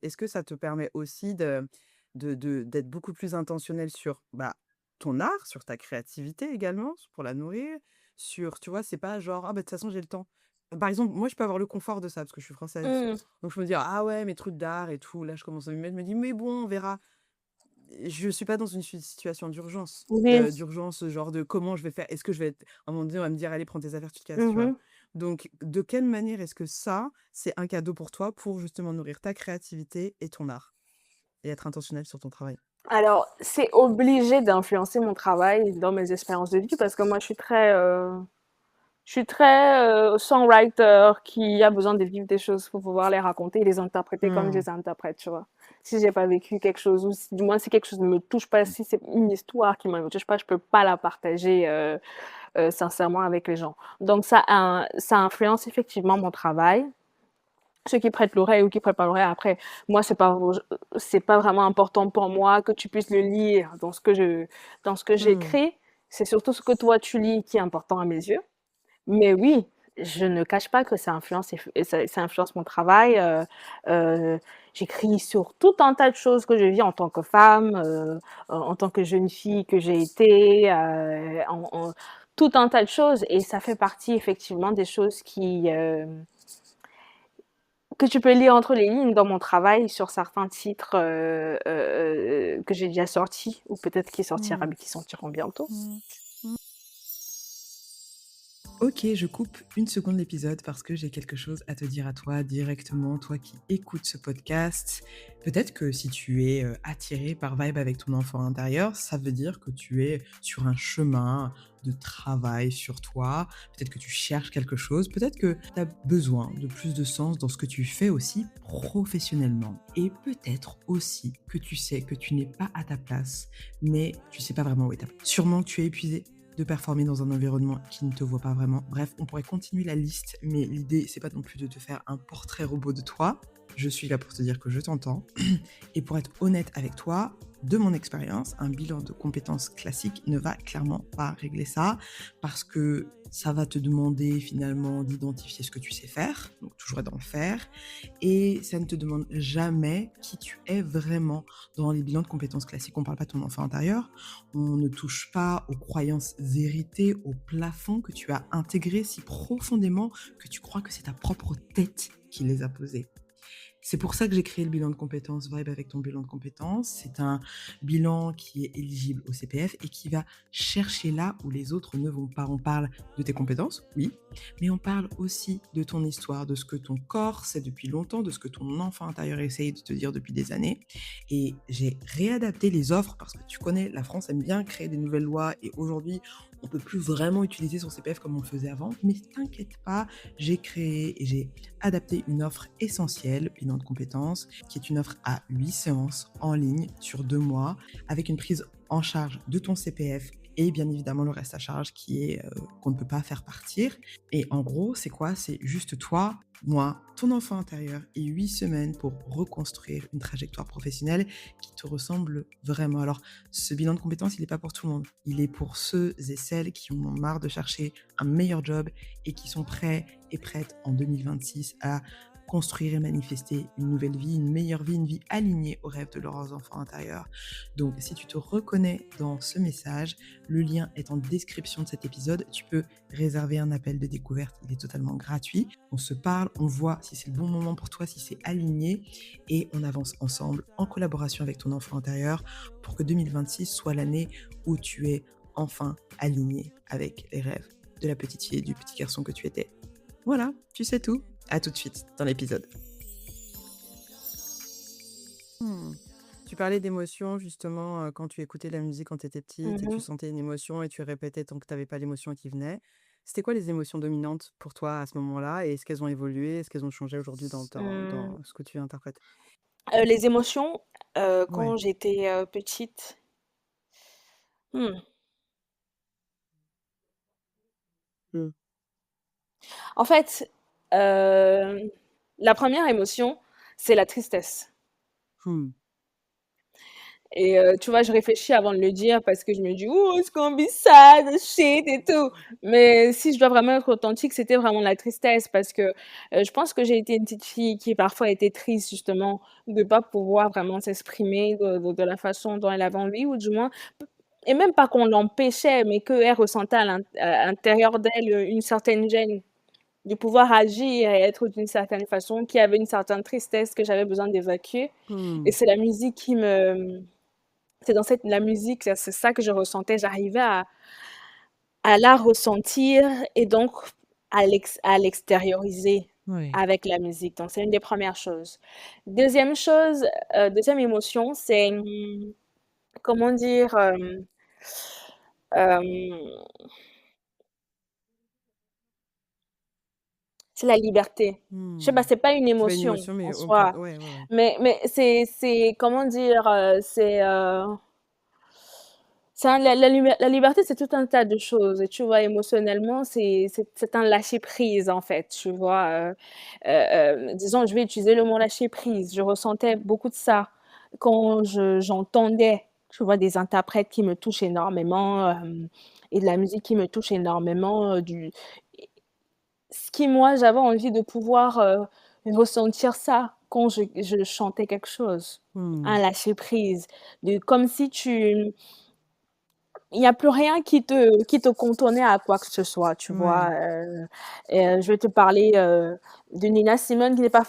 est-ce que ça te permet aussi d'être beaucoup plus intentionnel sur, bah, ton art, sur ta créativité également, pour la nourrir, sur tu vois, c'est pas genre: «Ah bah, de toute façon, j'ai le temps». Par exemple, moi, je peux avoir le confort de ça parce que je suis française. Mhm. Donc je me dis: «Ah ouais, mes trucs d'art et tout». Là, je commence à m'y mettre, je me dis: «Mais bon, on verra». Je suis pas dans une situation d'urgence, Oui. genre de comment je vais faire? Est-ce que je vais être à un moment donné, on va me dire: «Allez, prends tes affaires, tu te casses», tu vois? Mhm. Donc de quelle manière est-ce que ça, c'est un cadeau pour toi pour justement nourrir ta créativité et ton art? et être intentionnel sur ton travail? Alors, c'est obligé d'influencer mon travail dans mes expériences de vie parce que moi, je suis très songwriter qui a besoin de vivre des choses pour pouvoir les raconter et les interpréter comme je Mmh. les interprète, tu vois. Si j'ai pas vécu quelque chose ou du moins si quelque chose ne me touche pas, si c'est une histoire qui ne me touche pas, je peux pas la partager sincèrement avec les gens. Donc ça influence effectivement mon travail. Ceux qui prêtent l'oreille ou qui prêtent pas l'oreille, après, moi, c'est pas vraiment important pour moi que tu puisses le lire dans ce que Mmh. j'écris. C'est surtout ce que toi tu lis qui est important à mes yeux. Mais oui, je ne cache pas que ça influence, ça influence mon travail. J'écris sur tout un tas de choses que je vis en tant que femme, en tant que jeune fille que j'ai été, tout un tas de choses. Et ça fait partie effectivement des choses que tu peux lire entre les lignes dans mon travail sur certains titres que j'ai déjà sortis ou peut-être Mmh. qui sortiront bientôt. Ok, je coupe une seconde l'épisode parce que j'ai quelque chose à te dire à toi directement, toi qui écoutes ce podcast. Peut-être que si tu es attiré par Vibe avec ton enfant intérieur, ça veut dire que tu es sur un chemin de travail sur toi. Peut-être que tu cherches quelque chose. Peut-être que tu as besoin de plus de sens dans ce que tu fais aussi professionnellement. Et peut-être aussi que tu sais que tu n'es pas à ta place, mais tu sais pas vraiment où est ta place. Sûrement que tu es épuisé de performer dans un environnement qui ne te voit pas vraiment. Bref, on pourrait continuer la liste, mais l'idée, c'est pas non plus de te faire un portrait robot de toi. Je suis là pour te dire que je t'entends. Et pour être honnête avec toi, de mon expérience, un bilan de compétences classique ne va clairement pas régler ça parce que ça va te demander finalement d'identifier ce que tu sais faire, donc toujours être dans le faire, et ça ne te demande jamais qui tu es vraiment dans les bilans de compétences classiques. On ne parle pas de ton enfant intérieur, on ne touche pas aux croyances héritées, au plafond que tu as intégré si profondément que tu crois que c'est ta propre tête qui les a posés. C'est pour ça que j'ai créé le bilan de compétences Vibe avec ton bilan de compétences. C'est un bilan qui est éligible au CPF et qui va chercher là où les autres ne vont pas. On parle de tes compétences, oui, mais on parle aussi de ton histoire, de ce que ton corps sait depuis longtemps, de ce que ton enfant intérieur essaye de te dire depuis des années. Et j'ai réadapté les offres parce que tu connais, la France aime bien créer des nouvelles lois et aujourd'hui, on peut plus vraiment utiliser son CPF comme on le faisait avant. Mais t'inquiète pas, j'ai créé et j'ai adapté une offre essentielle, bilan de compétences, qui est une offre à 8 séances en ligne sur 2 mois, avec une prise en charge de ton CPF et bien évidemment le reste à charge qui est qu'on ne peut pas faire partir. Et en gros, c'est quoi? C'est juste toi, moi, ton enfant intérieur et 8 semaines pour reconstruire une trajectoire professionnelle qui te ressemble vraiment. Alors, ce bilan de compétences, il n'est pas pour tout le monde. Il est pour ceux et celles qui en ont marre de chercher un meilleur job et qui sont prêts et prêtes en 2026 à construire et manifester une nouvelle vie, une meilleure vie, une vie alignée aux rêves de leurs enfants intérieurs. Donc, si tu te reconnais dans ce message, le lien est en description de cet épisode. Tu peux réserver un appel de découverte, il est totalement gratuit. On se parle, on voit si c'est le bon moment pour toi, si c'est aligné, et on avance ensemble en collaboration avec ton enfant intérieur pour que 2026 soit l'année où tu es enfin aligné avec les rêves de la petite fille et du petit garçon que tu étais. Voilà, tu sais tout. À tout de suite dans l'épisode. Tu parlais d'émotions justement quand tu écoutais la musique quand tu étais petite et que tu Mhm. sentais une émotion et tu répétais tant que tu n'avais pas l'émotion qui venait. C'était quoi les émotions dominantes pour toi à ce moment-là et est-ce qu'elles ont évolué? Est-ce qu'elles ont changé aujourd'hui Hum, dans ce que tu interprètes? les émotions, Ouais. quand j'étais petite, hmm. Mm. En fait, euh, la première émotion, c'est la tristesse. Hmm. Et tu vois, je réfléchis avant de le dire parce que je me dis, oh, it's gonna be sad, shit et tout. Mais si je dois vraiment être authentique, c'était vraiment la tristesse parce que je pense que j'ai été une petite fille qui parfois était triste justement de pas pouvoir vraiment s'exprimer de la façon dont elle avait envie ou du moins, et même pas qu'on l'empêchait, mais qu'elle ressentait à l'intérieur d'elle une certaine gêne de pouvoir agir et être d'une certaine façon, qui avait une certaine tristesse que j'avais besoin d'évacuer. Et Hmm. c'est la musique c'est dans la musique, c'est ça que je ressentais. J'arrivais à la ressentir et donc à l'extérioriser. Ouais. avec la musique. Donc, c'est une des premières choses. Deuxième chose, deuxième émotion, c'est, comment dire, euh, c'est la liberté. Je sais pas, Mmh. c'est pas une C'est pas une émotion émotion, mais en on peut soi, ouais, ouais, ouais. mais c'est, comment dire, la liberté, c'est tout un tas de choses. Et tu vois, émotionnellement, c'est un lâcher prise, en fait, tu vois. Disons, je vais utiliser le mot lâcher prise. Je ressentais beaucoup de ça quand j'entendais, tu vois, des interprètes qui me touchent énormément, et de la musique qui me touche énormément, ce qui, moi, j'avais envie de pouvoir ressentir ça quand je chantais quelque chose. Mmh. Un lâcher prise. Comme si il n'y a plus rien qui te contournait à quoi que ce soit, tu vois. Ouais. Je vais te parler de Nina Simone, qui n'est pas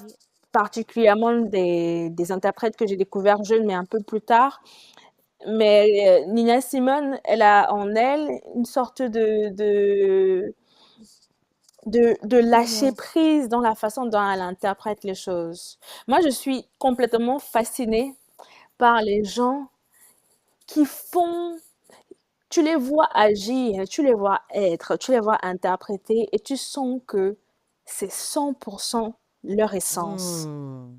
particulièrement des interprètes que j'ai découvert jeune, mais un peu plus tard. Mais Nina Simone, elle a en elle une sorte de lâcher prise dans la façon dont elle interprète les choses. Moi, je suis complètement fascinée par les gens qui font, tu les vois agir, tu les vois être, tu les vois interpréter et tu sens que c'est 100% leur essence, Mmh.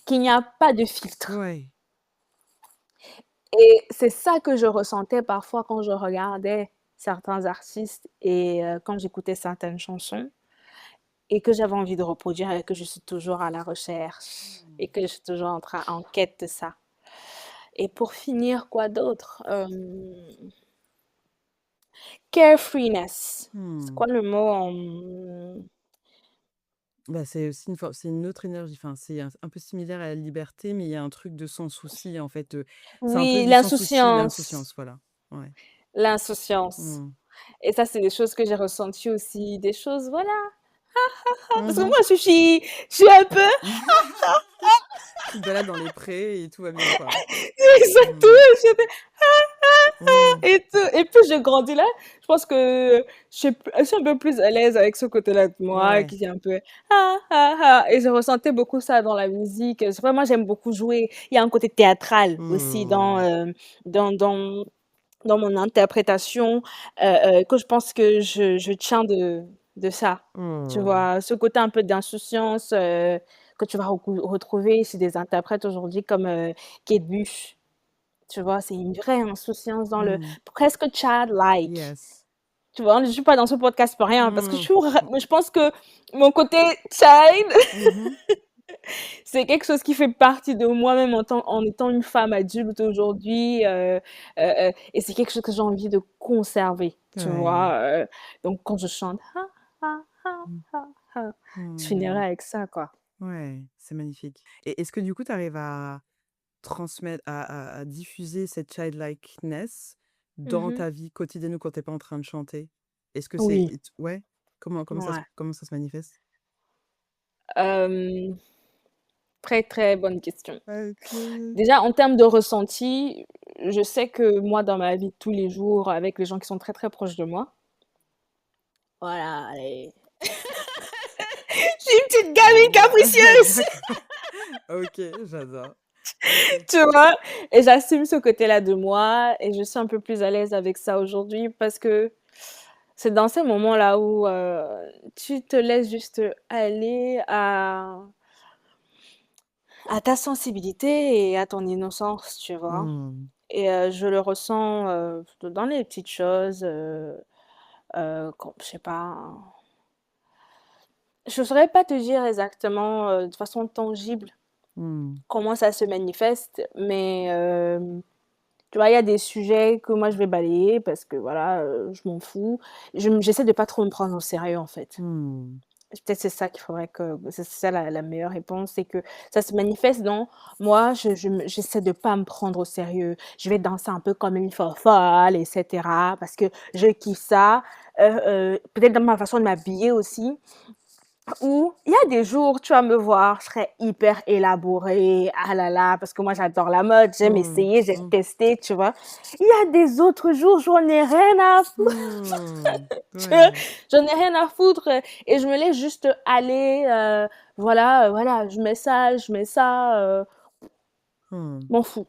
qu'il n'y a pas de filtre. Ouais. Et c'est ça que je ressentais parfois quand je regardais certains artistes et quand j'écoutais certaines chansons et que j'avais envie de reproduire et que je suis toujours à la recherche et que je suis toujours en quête de ça. Et pour finir, quoi d'autre? Carefreeness. C'est Mmh. quoi le mot en... Bah, c'est aussi c'est une autre énergie, enfin, c'est un peu similaire à la liberté, mais il y a un truc de sans souci, en fait, c'est un peu Oui, du sans souci, l'insouciance. l'insouciance, voilà. Ouais. L'insouciance. Mmh. Et ça, c'est des choses que j'ai ressenties aussi. Des choses, voilà. Parce que Mmh. moi, je suis un peu... Tu te balades dans les prés et tout va bien, quoi. Exactement. Mmh. J'étais- Mmh. Et tout. Et puis, j'ai grandi là. Je pense que je suis un peu plus à l'aise avec ce côté-là de moi, Ouais. qui est un peu... Et je ressentais beaucoup ça dans la musique. C'est vrai, moi, j'aime beaucoup jouer. Il y a un côté théâtral aussi Mmh. dans, dans, dans mon interprétation, que je pense que je tiens de ça. Tu Mmh. vois, ce côté un peu d'insouciance que tu vas retrouver chez des interprètes aujourd'hui comme Kate Bush. Tu vois, c'est une vraie insouciance dans le Mmh. presque childlike. Yes. Tu vois, je ne suis pas dans ce podcast pour rien parce que Mmh. je pense que mon côté child, Mmh. c'est quelque chose qui fait partie de moi-même en étant une femme adulte aujourd'hui. Et c'est quelque chose que j'ai envie de conserver, tu Ouais. vois. Donc, quand je chante, Mmh. ha, je finirai Mmh. avec ça, quoi. Ouais, c'est magnifique. Et est-ce que du coup, tu arrives à transmettre, à diffuser cette childlikeness dans Mhm. ta vie quotidienne ou quand t'es pas en train de chanter? Est-ce que c'est Oui, ouais? ouais. Comment ça se manifeste? Euh, Très, très bonne question. OK. Déjà, en termes de ressenti, je sais que moi, dans ma vie de tous les jours, avec les gens qui sont très, très proches de moi, voilà, allez. Je suis une petite gamine capricieuse, D'accord. OK, j'adore. OK. tu vois. Et j'assume ce côté-là de moi et je suis un peu plus à l'aise avec ça aujourd'hui parce que c'est dans ces moments-là où tu te laisses juste aller à ta sensibilité et à ton innocence, tu vois. Mmh. Et je le ressens dans les petites choses. Je sais pas, je saurais pas te dire exactement de façon tangible Mmh. comment ça se manifeste, mais tu vois, il y a des sujets que moi je vais balayer parce que voilà, je m'en fous. J'essaie de pas trop me prendre au sérieux en fait. Mmh. Peut-être c'est ça qu'il faudrait que c'est ça la meilleure réponse, c'est que ça se manifeste dans moi, j'essaie de pas me prendre au sérieux. Je vais danser un peu comme une folle, etc. parce que je kiffe ça. Peut-être dans ma façon de m'habiller aussi. Ou il y a des jours, tu vas me voir, je serai hyper élaborée, ah là là, parce que moi j'adore la mode, j'aime Mmh, essayer, j'aime mmh, tester, tu vois. Il y a des autres jours, j'en ai rien à foutre, mmh. Ouais. j'en ai rien à foutre et je me laisse juste aller, voilà, je mets ça, Mmh. m'en fous,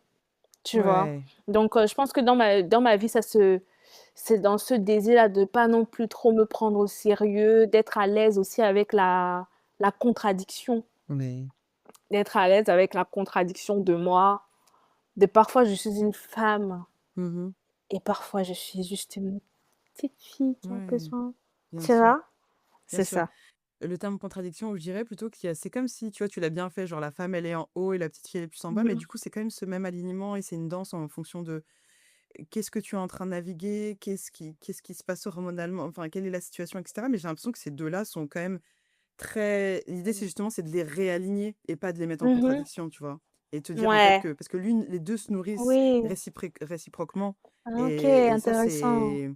tu vois. Ouais. Donc je pense que dans ma vie, c'est dans ce désir-là de pas non plus trop me prendre au sérieux, d'être à l'aise aussi avec la contradiction, Oui. d'être à l'aise avec la contradiction de moi, de parfois je suis une femme Mmh. et parfois je suis juste une petite fille qui a Ouais, besoin. bien Tu sûr, vois? bien C'est sûr. ça. Le terme contradiction, je dirais plutôt qu'il y a c'est comme si, tu vois, tu l'as bien fait, genre la femme, elle est en haut et la petite fille, elle est plus en bas, mais Mhm. du coup, c'est quand même ce même alignement et c'est une danse en fonction de qu'est-ce que tu es en train de naviguer, qu'est-ce qui se passe hormonalement, enfin, quelle est la situation, etc. Mais j'ai l'impression que ces deux-là sont quand même très. L'idée, c'est justement, c'est de les réaligner et pas de les mettre en Mhm. contradiction, tu vois. Et te dire en fait Ouais. que, parce que les deux se nourrissent Oui. réciproquement. Ok, Et ça, intéressant. c'est.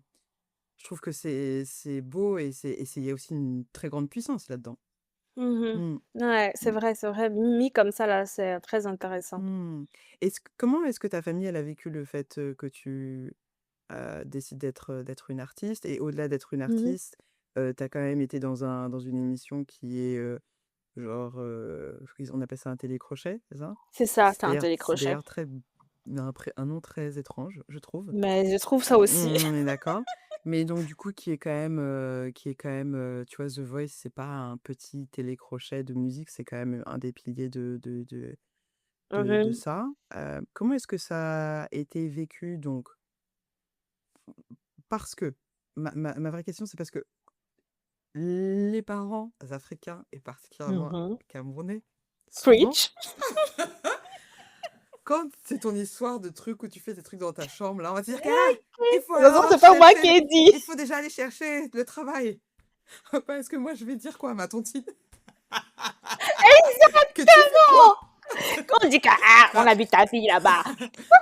Je trouve que c'est beau il y a aussi une très grande puissance là-dedans. Mhm. Mm, Ouais, c'est mm, vrai, c'est vrai. Mis comme ça, là, c'est très intéressant. mm. Comment est-ce que ta famille, elle a vécu le fait que tu décides d'être une artiste? Et au-delà d'être une Mhm. artiste, tu as quand même été dans une émission qui est genre, on appelle ça un télécrochet, c'est ça? C'est ça, c'est un C'est télécrochet. d'ailleurs un nom très étrange, je trouve. Mais je trouve ça aussi. On est d'accord. Mais donc du coup, tu vois, The Voice, c'est pas un petit télécrochet de musique, c'est quand même un des piliers de Mhm. ça. Comment est-ce que ça a été vécu donc? Parce que ma vraie question, c'est parce que les parents africains et particulièrement Mhm. camerounais, souvent, Preach. quand c'est ton histoire de trucs où tu fais des trucs dans ta chambre, là, on va te dire que, ah, il faut De toute façon, alors c'est pas moi qui chercher, ai dit. il faut déjà aller chercher le travail. Parce que moi, je vais dire quoi à ma tontine? Que tu fais quoi? Exactement! Quand on dit que, ah, on habite ta fille là-bas.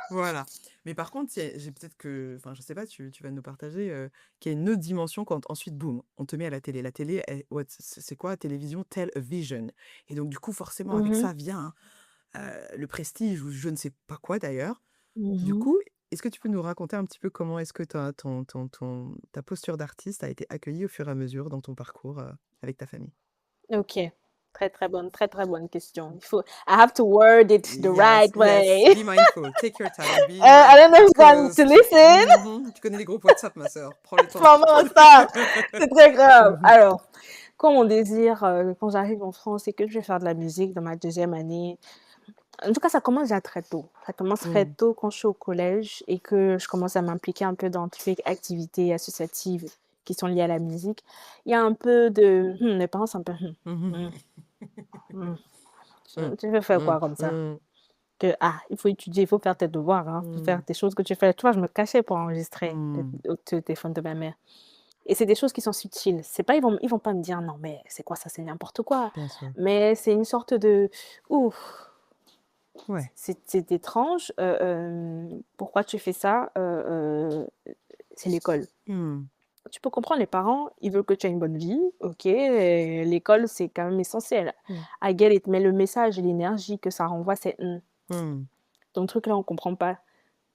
Voilà. Mais par contre, j'ai peut-être que, enfin, je sais pas, tu vas nous partager qu'il y a une autre dimension quand ensuite, boum, on te met à la télé. La télé, c'est quoi? Télévision, television. Et donc, du coup, forcément, avec Mhm. ça vient le prestige ou je ne sais pas quoi d'ailleurs. Du Mhm. coup, est-ce que tu peux nous raconter un petit peu comment est-ce que ta posture d'artiste a été accueillie au fur et à mesure dans ton parcours avec ta famille? Ok. Très, très bonne question. I have to word it the Yes, right yes, way. be mindful, take your time, be I don't know if mindful, you're going to cause listen. tu connais les groupes WhatsApp, ma sœur, prends le temps. Maman, ça, c'est très grave. Mhm, Alors, quand mon désir, quand j'arrive en France et que je vais faire de la musique dans ma deuxième année, en tout cas, ça commence déjà très tôt. Ça commence très mm, tôt quand je suis au collège et que je commence à m'impliquer un peu dans toutes les activités associatives qui sont liées à la musique. Il y a un peu de... mes parents sont un peu... mhm, hum, hum. mm, Tu veux faire mm, quoi comme ça? mm, Que, ah, il faut étudier, il faut faire tes devoirs, hein, il faut faire mm, tes choses que tu fais. Tu vois, je me cachais pour enregistrer mm. au téléphone de ma mère. Et c'est des choses qui sont subtiles. C'est pas, ils vont pas me dire, non, mais c'est quoi ça, c'est n'importe quoi. Bien sûr. Mais c'est une sorte de, ouf, Ouais. c'est étrange. Pourquoi tu fais ça? C'est l'école. Mm, Tu peux comprendre, les parents, ils veulent que tu aies une bonne vie, ok, et l'école, c'est quand même essentiel. mm, I get it, mais le message et l'énergie que ça renvoie, c'est, mm, ton truc là, on comprend pas.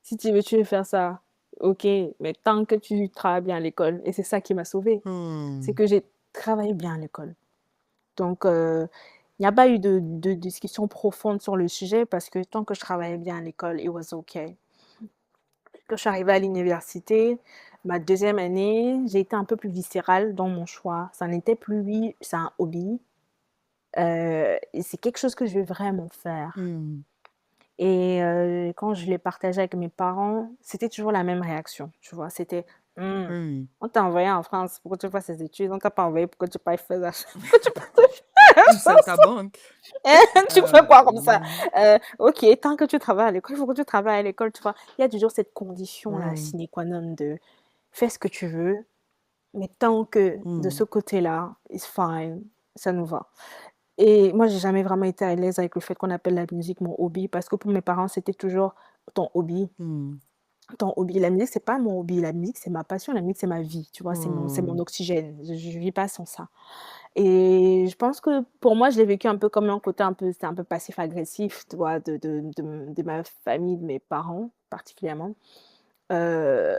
Si tu veux faire ça, ok, mais tant que tu travailles bien à l'école, et c'est ça qui m'a sauvée, c'est mm, que j'ai travaillé bien à l'école. Donc, il n'y a pas eu de discussion profonde sur le sujet parce que tant que je travaillais bien à l'école, it was okay. Quand je suis arrivée à l'université, ma deuxième année, j'ai été un peu plus viscérale dans mon choix. Ça n'était plus, oui, c'est un hobby. Et c'est quelque chose que je veux vraiment faire. mm, Et quand je l'ai partagé avec mes parents, c'était toujours la même réaction. Tu vois, c'était Hum, mm. on t'a envoyé en France pour que tu fasses tes études, on t'a pas envoyé pour que tu passes faire pour que tu Une saltabanque. tu fais quoi comme ça? Mhm, Ok, tant que tu travailles à l'école, il faut que tu travailles à l'école, tu vois. Il y a toujours cette condition-là, mm, sine qua non, de fais ce que tu veux, mais tant que de mm, ce côté-là, it's fine, ça nous va. Et moi, j'ai jamais vraiment été à l'aise avec le fait qu'on appelle la musique mon hobby, parce que pour mes parents, c'était toujours ton hobby. mm, Ton hobby. La musique, c'est pas mon hobby. La musique, c'est ma passion. La musique, c'est ma vie. Tu vois, c'est mon mm, oxygène. Je vis pas sans ça. Et je pense que pour moi, je l'ai vécu un peu comme un côté un peu, c'était un peu passif-agressif, tu vois, de ma famille, de mes parents particulièrement. Euh,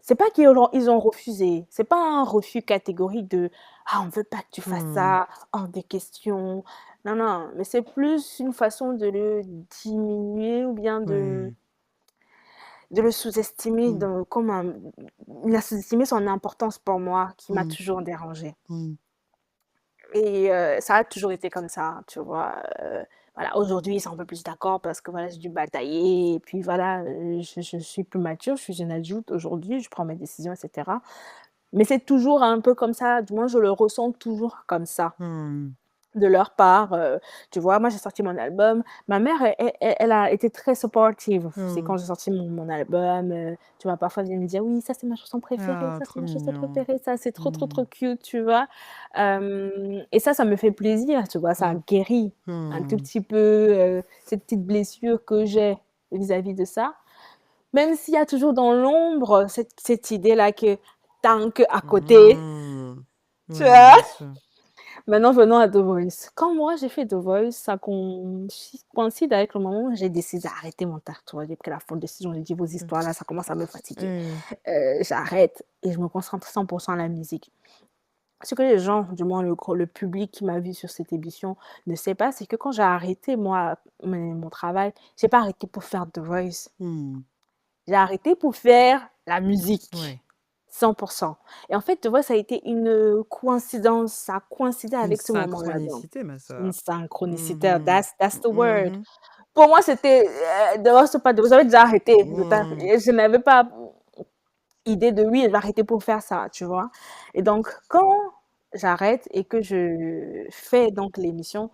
c'est pas ils ont refusé, c'est pas un refus catégorique de ah, on veut pas que tu fasses Hmm. ça, hors des questions. Non, non, mais c'est plus une façon de le diminuer ou bien Ouais. de le sous-estimer, Hmm. il a sous-estimé son importance pour moi, qui m'a Hmm. toujours dérangée. Hmm. Et ça a toujours été comme ça, tu vois. Voilà, aujourd'hui, ils sont un peu plus d'accord parce que voilà, j'ai dû batailler. Et puis voilà, je suis plus mature, je suis une adulte aujourd'hui, je prends mes décisions, etc. Mais c'est toujours un peu comme ça, du moins je le ressens toujours comme ça Hmm. de leur part. Tu vois, moi j'ai sorti mon album. Ma mère, elle a été très supportive. C'est Hmm. quand j'ai sorti mon album, tu vois, parfois elle vient me dire, oui, ça c'est ma chanson préférée, Ah, ça c'est trop ma chanson mignon. préférée, ça c'est trop, trop, Hmm. trop cute, tu vois. Et ça me fait plaisir, tu vois, ça Hmm. guérit un tout Hmm. petit peu cette petite blessure que j'ai vis-à-vis de ça. Même s'il y a toujours dans l'ombre cette idée-là que tant que à côté, Hmm. tu Ouais, vois. bien sûr. Maintenant, venons à The Voice. Quand moi j'ai fait The Voice, ça coïncide avec le moment où j'ai décidé d'arrêter mon taf. Tu vois, j'ai pris la forte décision, j'ai dit vos Hmm. histoires là, ça commence à me fatiguer. Hmm. J'arrête et je me concentre 100% à la musique. Ce que les gens, du moins le public qui m'a vu sur cette émission, ne sait pas, c'est que quand j'ai arrêté moi mon travail, j'ai pas arrêté pour faire The Voice. Hmm. J'ai arrêté pour faire la musique. Ouais. 100%. Et en fait, tu vois, ça a été une coïncidence. Ça a coïncidé Une avec ce moment-là. Donc, synchronicité, ma une sœur. synchronicité. Mhm. That's the word. Mhm. Pour moi, c'était vous avez déjà arrêté. Mhm. Et je n'avais pas idée de oui, elle va arrêter pour faire ça, tu vois. Et donc, quand j'arrête et que je fais donc l'émission,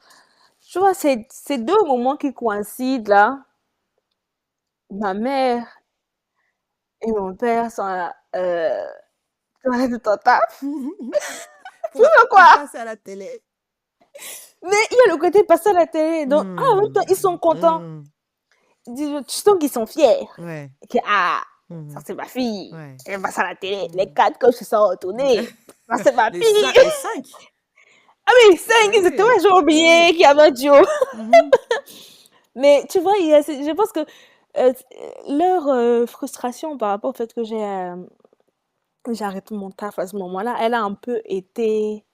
tu vois, c'est deux moments qui coïncident là. Ma mère et mon père sont là, de ton taf. Tu vois Pour quoi? passer à la télé. Mais il y a le côté passer à la télé. Donc, en même temps, ils sont contents. Mhm. Tu sens qu'ils sont fiers. Ouais. Que, ah, ça Mhm. c'est ma fille. Ouais. Elle passe à la télé. Les Mhm. quatre coachs se sont retournés. Ça c'est ma fille. Les cinq. Ah oui, cinq, Ah c'était oui. ouais, j'ai Ah oublié oui. qu'il y avait un duo. Mhm. Mais tu vois, je pense que euh, leur frustration par rapport au fait que j'ai arrêté mon taf à ce moment-là, elle a un peu été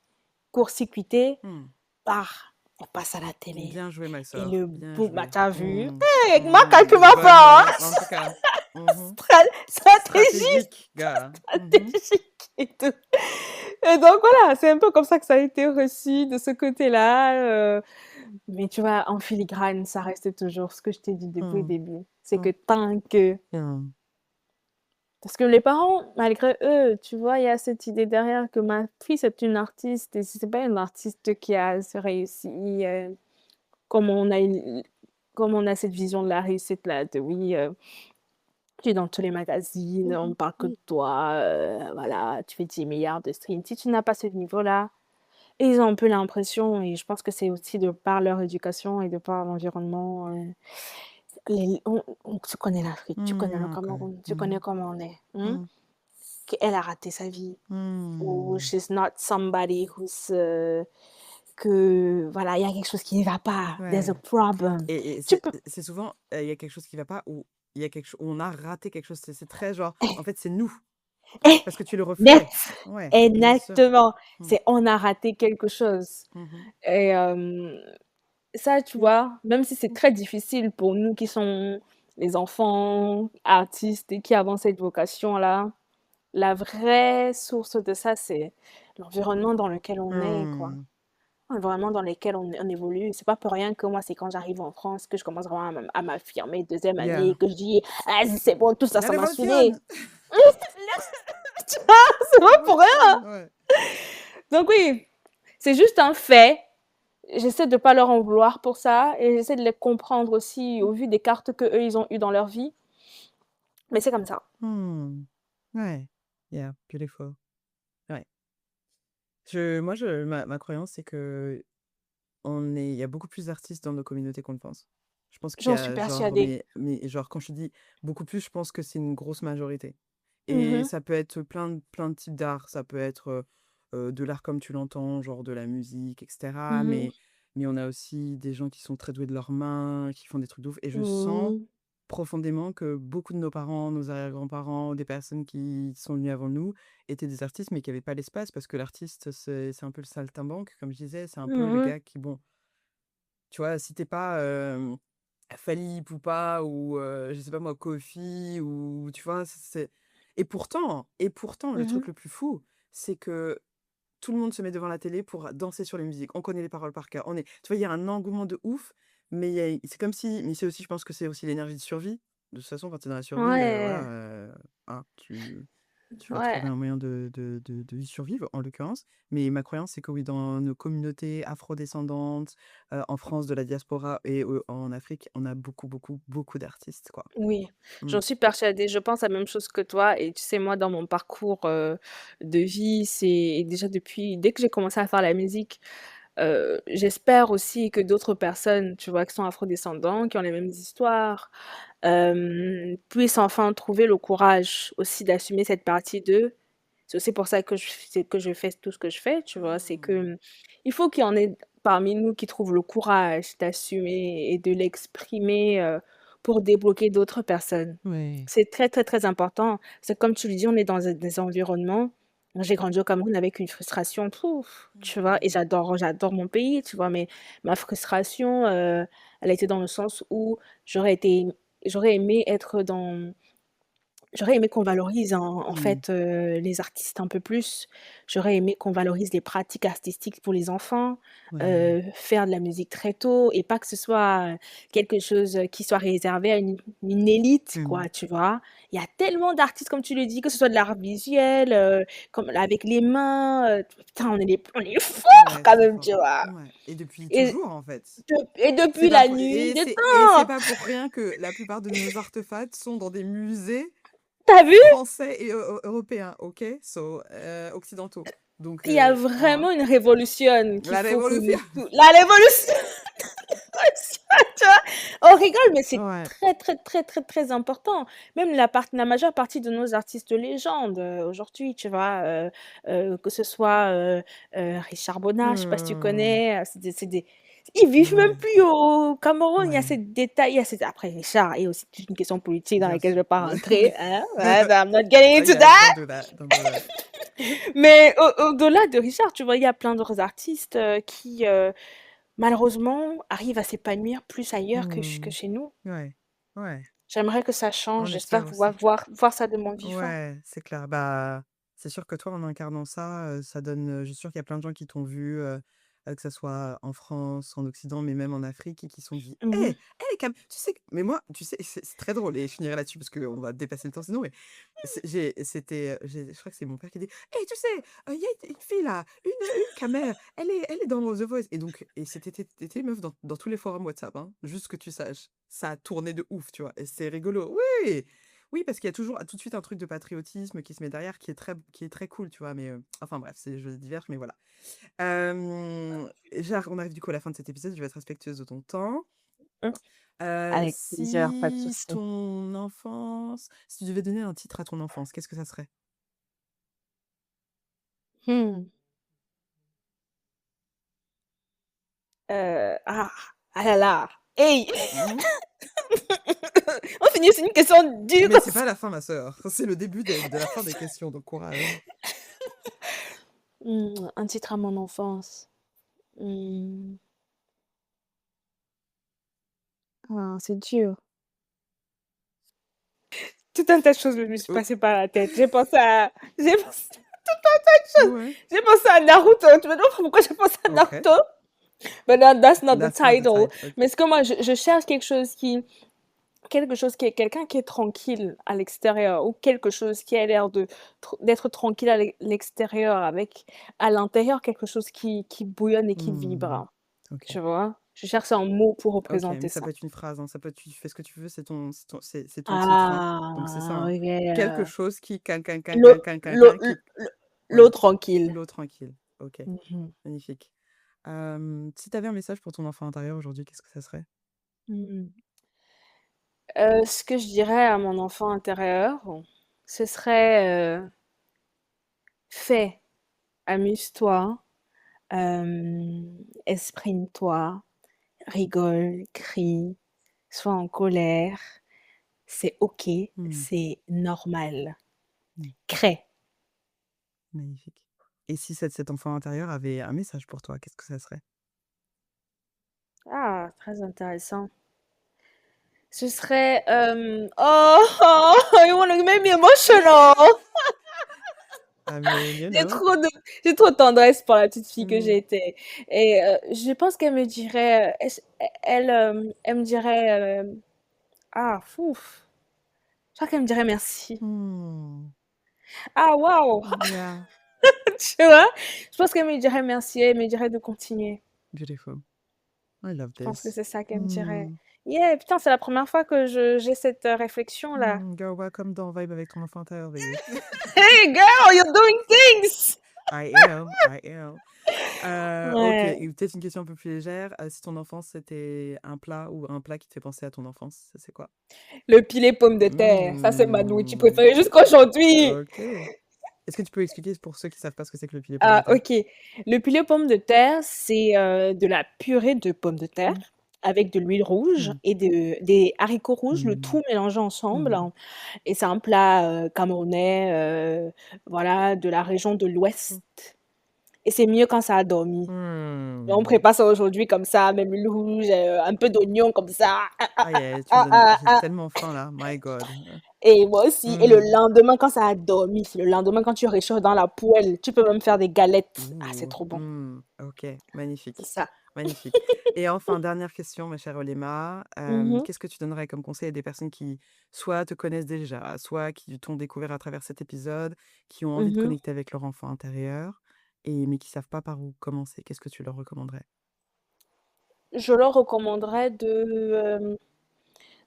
court-circuitée Hmm. par on passe à la télé. Bien joué, ma Et sœur. le Bien bout, bah, joué. t'as vu? Hmm. Hey, moi, calcul Hmm. ma fort, Vraiment, hein? en tout cas. Mhm. Stratégie, Stratégique, gars. Mhm. stratégique et tout. Et donc voilà, c'est un peu comme ça que ça a été reçu de ce côté-là. Mais tu vois, en filigrane, ça reste toujours ce que je t'ai dit depuis le Hmm. début. C'est que Hmm. tant que... Hmm. Parce que les parents, malgré eux, tu vois, il y a cette idée derrière que ma fille, c'est une artiste. Et c'est pas une artiste qui a réussi comme on a, comme on a cette vision de la réussite là, de oui, tu es dans tous les magazines, on parle que de toi, voilà, tu fais 10 milliards de streams. Si tu n'as pas ce niveau-là, et ils ont un peu l'impression, et je pense que c'est aussi de par leur éducation et de par l'environnement. Tu connais l'Afrique, tu connais le Hmm. Ok. Cameroun, tu connais Mhm. comment on est. Hein? Hmm. Qu'elle a raté sa vie. Ou Hmm. she's not somebody que voilà, il y a quelque chose qui ne va pas. There's a Ouais. problem. Et Tu peux. c'est souvent, il y a quelque chose qui va pas ou il y a quelque chose, on a raté quelque chose. C'est très genre, en fait, c'est nous, Eh, parce que tu es le net, reflet. Ouais, bien sûr. exactement. Hmm. C'est on a raté quelque chose. Mhm. Et ça, tu vois, même si c'est très difficile pour nous qui sommes les enfants artistes et qui avons cette vocation-là, la vraie source de ça, c'est l'environnement dans lequel on est, quoi. Hmm. L'environnement dans lequel on évolue. C'est pas pour rien que moi, c'est quand j'arrive en France que je commence vraiment à m'affirmer, deuxième année, Yeah. que je dis, ah, c'est bon, tout ça, La ça m'a saoulé. révolution! Tu vois, c'est La pas pour révolution! rien. Ouais. Donc oui, c'est juste un fait. J'essaie de pas leur en vouloir pour ça et j'essaie de les comprendre aussi au vu des cartes que eux ils ont eues dans leur vie. Mais c'est comme ça. Hmm. Ouais. Yeah, beautiful. Ouais. Ma croyance, c'est que il y a beaucoup plus d'artistes dans nos communautés qu'on le pense. Je pense qu'il y J'en suis a genre, persuadée. mais genre, quand je te dis beaucoup plus, je pense que c'est une grosse majorité. Et Mhm. ça peut être plein de types d'art. Ça peut être de l'art comme tu l'entends, genre de la musique, etc. Mhm. Mais on a aussi des gens qui sont très doués de leurs mains, qui font des trucs de ouf. Et je sens Mhm. profondément que beaucoup de nos parents, nos arrière-grands-parents, des personnes qui sont venues avant nous étaient des artistes, mais qui n'avaient pas l'espace parce que l'artiste, c'est un peu le saltimbanque, comme je disais, c'est un peu le Mhm. gars qui, bon, tu vois, si t'es pas Fally Ipupa ou je sais pas moi, Kofi ou tu vois, c'est et pourtant le Mhm. truc le plus fou, c'est que tout le monde se met devant la télé pour danser sur les musiques. On connaît les paroles par cœur. Tu vois, il y a un engouement de ouf, mais c'est comme si, mais c'est aussi, je pense que c'est aussi l'énergie de survie. De toute façon, quand tu es dans la survie, voilà, Ouais, hein, tu vas ouais. trouver un moyen de y survivre, en l'occurrence. Mais ma croyance, c'est que oui, dans nos communautés afrodescendantes, en France, de la diaspora et en Afrique, on a beaucoup, beaucoup, beaucoup d'artistes, quoi. Oui, Mm. j'en suis persuadée. Je pense la même chose que toi. Et tu sais, moi, dans mon parcours de vie, c'est déjà dès que j'ai commencé à faire la musique, j'espère aussi que d'autres personnes, tu vois, qui sont afrodescendants, qui ont les mêmes histoires, puissent enfin trouver le courage aussi d'assumer cette partie d'eux. C'est aussi pour ça que je fais tout ce que je fais, tu vois. C'est que Mm. il faut qu'il y en ait parmi nous qui trouvent le courage d'assumer et de l'exprimer pour débloquer d'autres personnes. Ouais. C'est très, très, très important. C'est comme tu le dis, on est dans des environnements. Moi, j'ai grandi au Cameroun avec une frustration, pouf, tu vois, et Mm. j'adore mon pays, tu vois, mais ma frustration, elle a été dans le sens où j'aurais été, j'aurais aimé être dans J'aurais aimé qu'on valorise en Mm. fait, les artistes un peu plus. J'aurais aimé qu'on valorise les pratiques artistiques pour les enfants, Ouais. faire de la musique très tôt et pas que ce soit, quelque chose, qui soit réservé à une élite Mm. quoi, tu vois? Il y a tellement d'artistes comme tu le dis, que ce soit de l'art visuel, comme avec les mains, putain on est forts Ouais, quand très même, fort. tu vois? Ouais. Et depuis Et toujours, en fait. C'est depuis pas la pour... nuit des et c'est temps! pas pour rien que la plupart de nos artefacts sont dans des musées Tu vu? français et européens, ok? Occidentaux. Donc, Il y a hein. vraiment une révolution qu'il La faut que révolution! nous tous la révolution, tu vois? On rigole, mais c'est Ouais. très, très, très, très, très important. Même la majeure partie de nos artistes légendes, aujourd'hui, tu vois? Que ce soit, Richard Bonnat, je sais pas si tu Hmm. connais? C'est des ils vivent même Ouais. plus au Cameroun. Il y a ces Ouais. détails, il y a ces après Richard est aussi toute une question politique dans Bien laquelle je sûr. vais pas rentrer, hein? Ouais, I'm not getting Oh into yes, that! don't do that. Don't do that. Mais au-delà de Richard, tu vois, il y a plein d'autres artistes qui, malheureusement, arrivent à s'épanouir plus ailleurs que Hmm. chez nous. Ouais. Ouais. J'aimerais que ça change. On J'espère espère pouvoir aussi. voir ça de mon vivant. Ouais, c'est clair. Bah, c'est sûr que toi, en incarnant ça, ça donne, je suis sûre qu'il y a plein de gens qui t'ont vu, que ça soit en France, en Occident, mais même en Afrique et qui se sont dit: Mhm. «Hé, hey, Cam, tu sais que» mais moi, tu sais, c'est très drôle et je finirai là-dessus parce qu'on va dépasser le temps sinon, mais je crois que c'est mon père qui dit: «Hey, tu sais, il y a une fille là, une Camer, elle est dans The Voice» et donc c'était une meuf dans tous les forums WhatsApp, hein, juste que tu saches. Ça a tourné de ouf, tu vois? Et c'est rigolo. Oui! Oui, parce qu'il y a toujours tout de suite un truc de patriotisme qui se met derrière, qui est très cool, tu vois. Mais enfin bref, c'est je diverge, mais voilà. On arrive du coup à la fin de cet épisode. Je vais être respectueuse de ton temps. Mm. Avec plaisir, pas de Si souci. ton enfance, si tu devais donner un titre à ton enfance, qu'est-ce que ça serait? Hmm. Ah, ah là là. Hey! Mhm. On finit sur une question dure Mais comme c'est ça. pas la fin, ma sœur. C'est le début de la fin des questions, donc courage. Un titre à mon enfance. Hmm. Ah, c'est dur. Tout un tas de choses me sont Oh, passées par la tête. J'ai pensé ouais. J'ai pensé à Naruto. Tu me demandes pourquoi j'ai pensé à Ok. Naruto? But that's not the That's not the title. type. Ok. Mais c'est que moi, je cherche quelque chose qui est quelqu'un qui est tranquille à l'extérieur ou quelque chose qui a l'air d'être tranquille à l'extérieur avec à l'intérieur quelque chose qui bouillonne et qui Hmm. vibre. Ok. Tu vois? Je cherche un mot pour Ok, mais représenter ça ça. peut être une phrase, hein, ça peut être, tu fais ce que tu veux, c'est ton titre, hein. Donc c'est ça, Ah, hein. ok. Quelque chose qui, L'eau, l'eau, qui, l'eau ouais, tranquille. l'eau tranquille. Ok, Mhm. magnifique. Si tu avais un message pour ton enfant intérieur aujourd'hui, qu'est-ce que ça serait? Mhm. Ce que je dirais à mon enfant intérieur, ce serait, fais, amuse-toi, exprime-toi, rigole, crie, sois en colère. C'est OK, Hmm, c'est normal. hmm, Crée. magnifique. Et si cet enfant intérieur avait un message pour toi, qu'est-ce que ça serait? Ah, très intéressant. Ce serait, oh, you wanna make me emotional. I mean, J'ai trop de, j'ai trop de tendresse pour la petite fille que hmm, j'étais. Et je pense qu'elle me dirait, elle me dirait, ah, fouf. Je crois qu'elle me dirait merci. hmm, Ah, waouh. yeah, Tu vois? Je pense qu'elle me dirait merci, elle me dirait de continuer. beautiful. I love Je pense que this. c'est ça qu'elle me dirait. Hmm, Yeah, putain, c'est la première fois que j'ai cette réflexion-là. Girl, welcome dans Vibe avec ton enfant intérieur, baby. Hey girl, you're doing things! I am. Ok, Ouais. et peut-être une question un peu plus légère. Si ton enfance, c'était un plat ou un plat qui te fait penser à ton enfance, ça c'est quoi? Le pilet pomme de terre, ça c'est ma nourriture Hmm, préférée jusqu'à aujourd'hui. ok. Est-ce que tu peux expliquer pour ceux qui savent pas ce que c'est que le pied pomme de Ah, terre? ok. Le pilet pomme de terre, c'est de la purée de pommes de terre Hmm, avec de l'huile rouge hmm, et des haricots rouges, le hmm, tout mélangé ensemble. hmm. Et c'est un plat camerounais, voilà, de la région de l'Ouest. Et c'est mieux quand ça a dormi. Et on Hmm. prépare ça aujourd'hui comme ça, même l'huile rouge, un peu d'oignon comme ça. Ah yeah, tu me donnes, j'ai Ah. tellement faim là, my God. Et moi aussi. Et le Hmm. lendemain, quand ça a dormi, c'est le lendemain, quand tu réchauffes dans la poêle, tu peux même faire des galettes. Ah, c'est Ouh, trop bon. ok, C'est magnifique, ça. magnifique. Et enfin, dernière question, ma chère Olema, Mhm, qu'est-ce que tu donnerais comme conseil à des personnes qui soit te connaissent déjà, soit qui t'ont découvert à travers cet épisode, qui ont envie de mhm. connecter avec leur enfant intérieur, et mais qui savent pas par où commencer? Qu'est-ce que tu leur recommanderais? Je leur recommanderais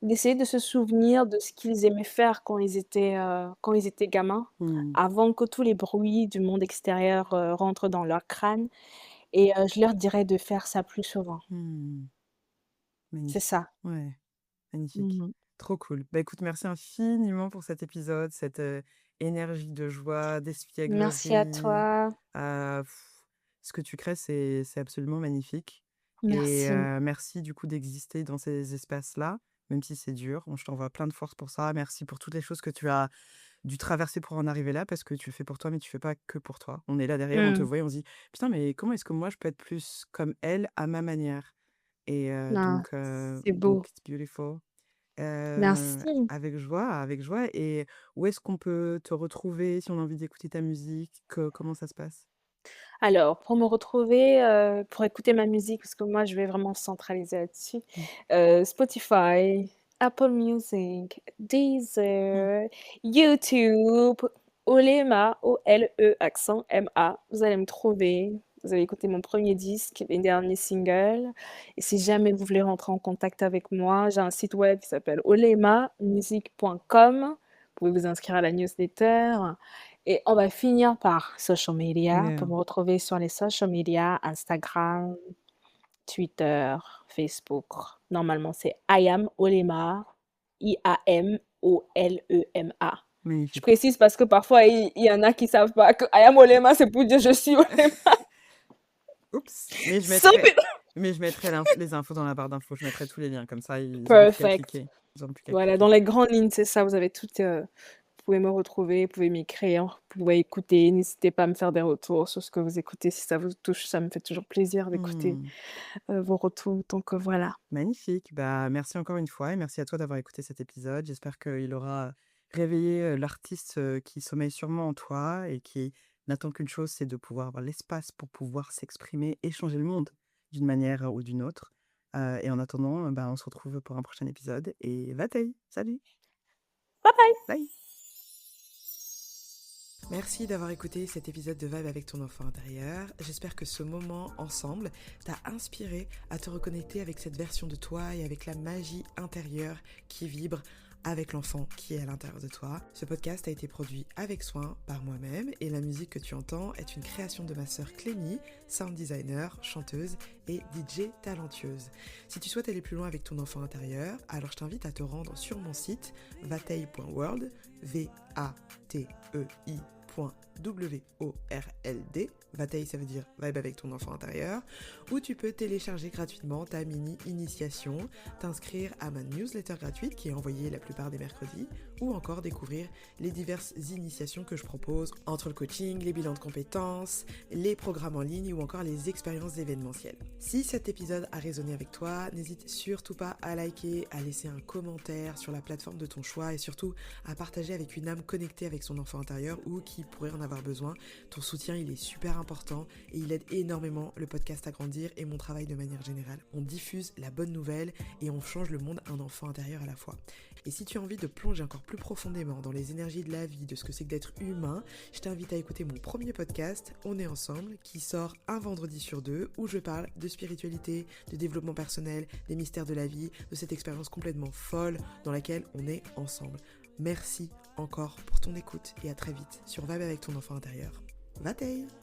d'essayer de se souvenir de ce qu'ils aimaient faire quand ils étaient gamins, Hmm, avant que tous les bruits du monde extérieur rentrent dans leur crâne. Et je leur dirais de faire ça plus souvent. hmm, C'est magnifique. ça. Ouais, magnifique. Mhm. Trop cool. Bah écoute, merci infiniment pour cet épisode, cette énergie de joie, Merci à d'espièglerie. toi. Ce que tu crées, c'est absolument magnifique. Et Merci. merci du coup d'exister dans ces espaces-là, même si c'est dur. Je t'envoie plein de force pour ça. Merci pour toutes les choses que tu as dû traverser pour en arriver là, parce que tu le fais pour toi, mais tu fais pas que pour toi. On est là derrière, on te Mm. voit et on se dit, putain, mais comment est-ce que moi je peux être plus comme elle à ma manière? Et Non, c'est donc, beau. it's beautiful. Merci. Avec joie, avec joie. Et où est-ce qu'on peut te retrouver si on a envie d'écouter ta musique? Comment ça se passe? Alors, pour me retrouver, pour écouter ma musique, parce que moi, je vais vraiment centraliser là-dessus, Mm, Spotify, Apple Music, mm, Deezer, YouTube, Olema, O-L-E, accent M-A. Vous allez me trouver. Vous allez écouter mon premier disque, les derniers singles. Et si jamais vous voulez rentrer en contact avec moi, j'ai un site web qui s'appelle olemamusic.com. Vous pouvez vous inscrire à la newsletter. Et on va finir par social media. yeah. Pour me retrouver sur les social media, Instagram, Twitter, Facebook. Normalement, c'est I am Olema, Iamolema. Je Magnifique. précise parce que parfois, il y en a qui savent pas que I am Olema, c'est pour dire je suis Olema. Oups! Some people- Mais je mettrai les infos dans la barre d'infos. Je mettrai tous les liens, comme ça, ils auront plus qu'à Perfect. cliquer. Ils auront plus qu'à Voilà, dans cliquer. les grandes lignes, c'est ça. Vous avez tout. Vous pouvez me retrouver, vous pouvez m'écrire, vous pouvez écouter. N'hésitez pas à me faire des retours sur ce que vous écoutez. Si ça vous touche, ça me fait toujours plaisir d'écouter Mmh. vos retours. Donc voilà. Magnifique. Bah, merci encore une fois et merci à toi d'avoir écouté cet épisode. J'espère qu'il aura réveillé l'artiste qui sommeille sûrement en toi et qui n'attend qu'une chose, c'est de pouvoir avoir l'espace pour pouvoir s'exprimer et changer le monde d'une manière ou d'une autre. Et en attendant, bah, on se retrouve pour un prochain épisode et Vatei, salut, Bye bye. bye. Merci d'avoir écouté cet épisode de Vibe avec ton enfant intérieur. J'espère que ce moment ensemble t'a inspiré à te reconnecter avec cette version de toi et avec la magie intérieure qui vibre avec l'enfant qui est à l'intérieur de toi. Ce podcast a été produit avec soin par moi-même et la musique que tu entends est une création de ma sœur Clémy, sound designer, chanteuse et DJ talentueuse. Si tu souhaites aller plus loin avec ton enfant intérieur, alors je t'invite à te rendre sur mon site vatei.world, V-A-T-E-I Vateille, ça veut dire vibe avec ton enfant intérieur, où tu peux télécharger gratuitement ta mini-initiation, t'inscrire à ma newsletter gratuite qui est envoyée la plupart des mercredis, ou encore découvrir les diverses initiations que je propose entre le coaching, les bilans de compétences, les programmes en ligne ou encore les expériences événementielles. Si cet épisode a résonné avec toi, n'hésite surtout pas à liker, à laisser un commentaire sur la plateforme de ton choix et surtout à partager avec une âme connectée avec son enfant intérieur ou qui pourrait en avoir besoin. Ton soutien, il est super important et il aide énormément le podcast à grandir et mon travail de manière générale. On diffuse la bonne nouvelle et on change le monde un enfant intérieur à la fois. Et si tu as envie de plonger encore plus profondément dans les énergies de la vie, de ce que c'est que d'être humain, je t'invite à écouter mon premier podcast, On est ensemble, qui sort un vendredi sur 2, où je parle de spiritualité, de développement personnel, des mystères de la vie, de cette expérience complètement folle dans laquelle on est ensemble. Merci encore pour ton écoute et à très vite sur Vibe avec ton enfant intérieur. Vateille!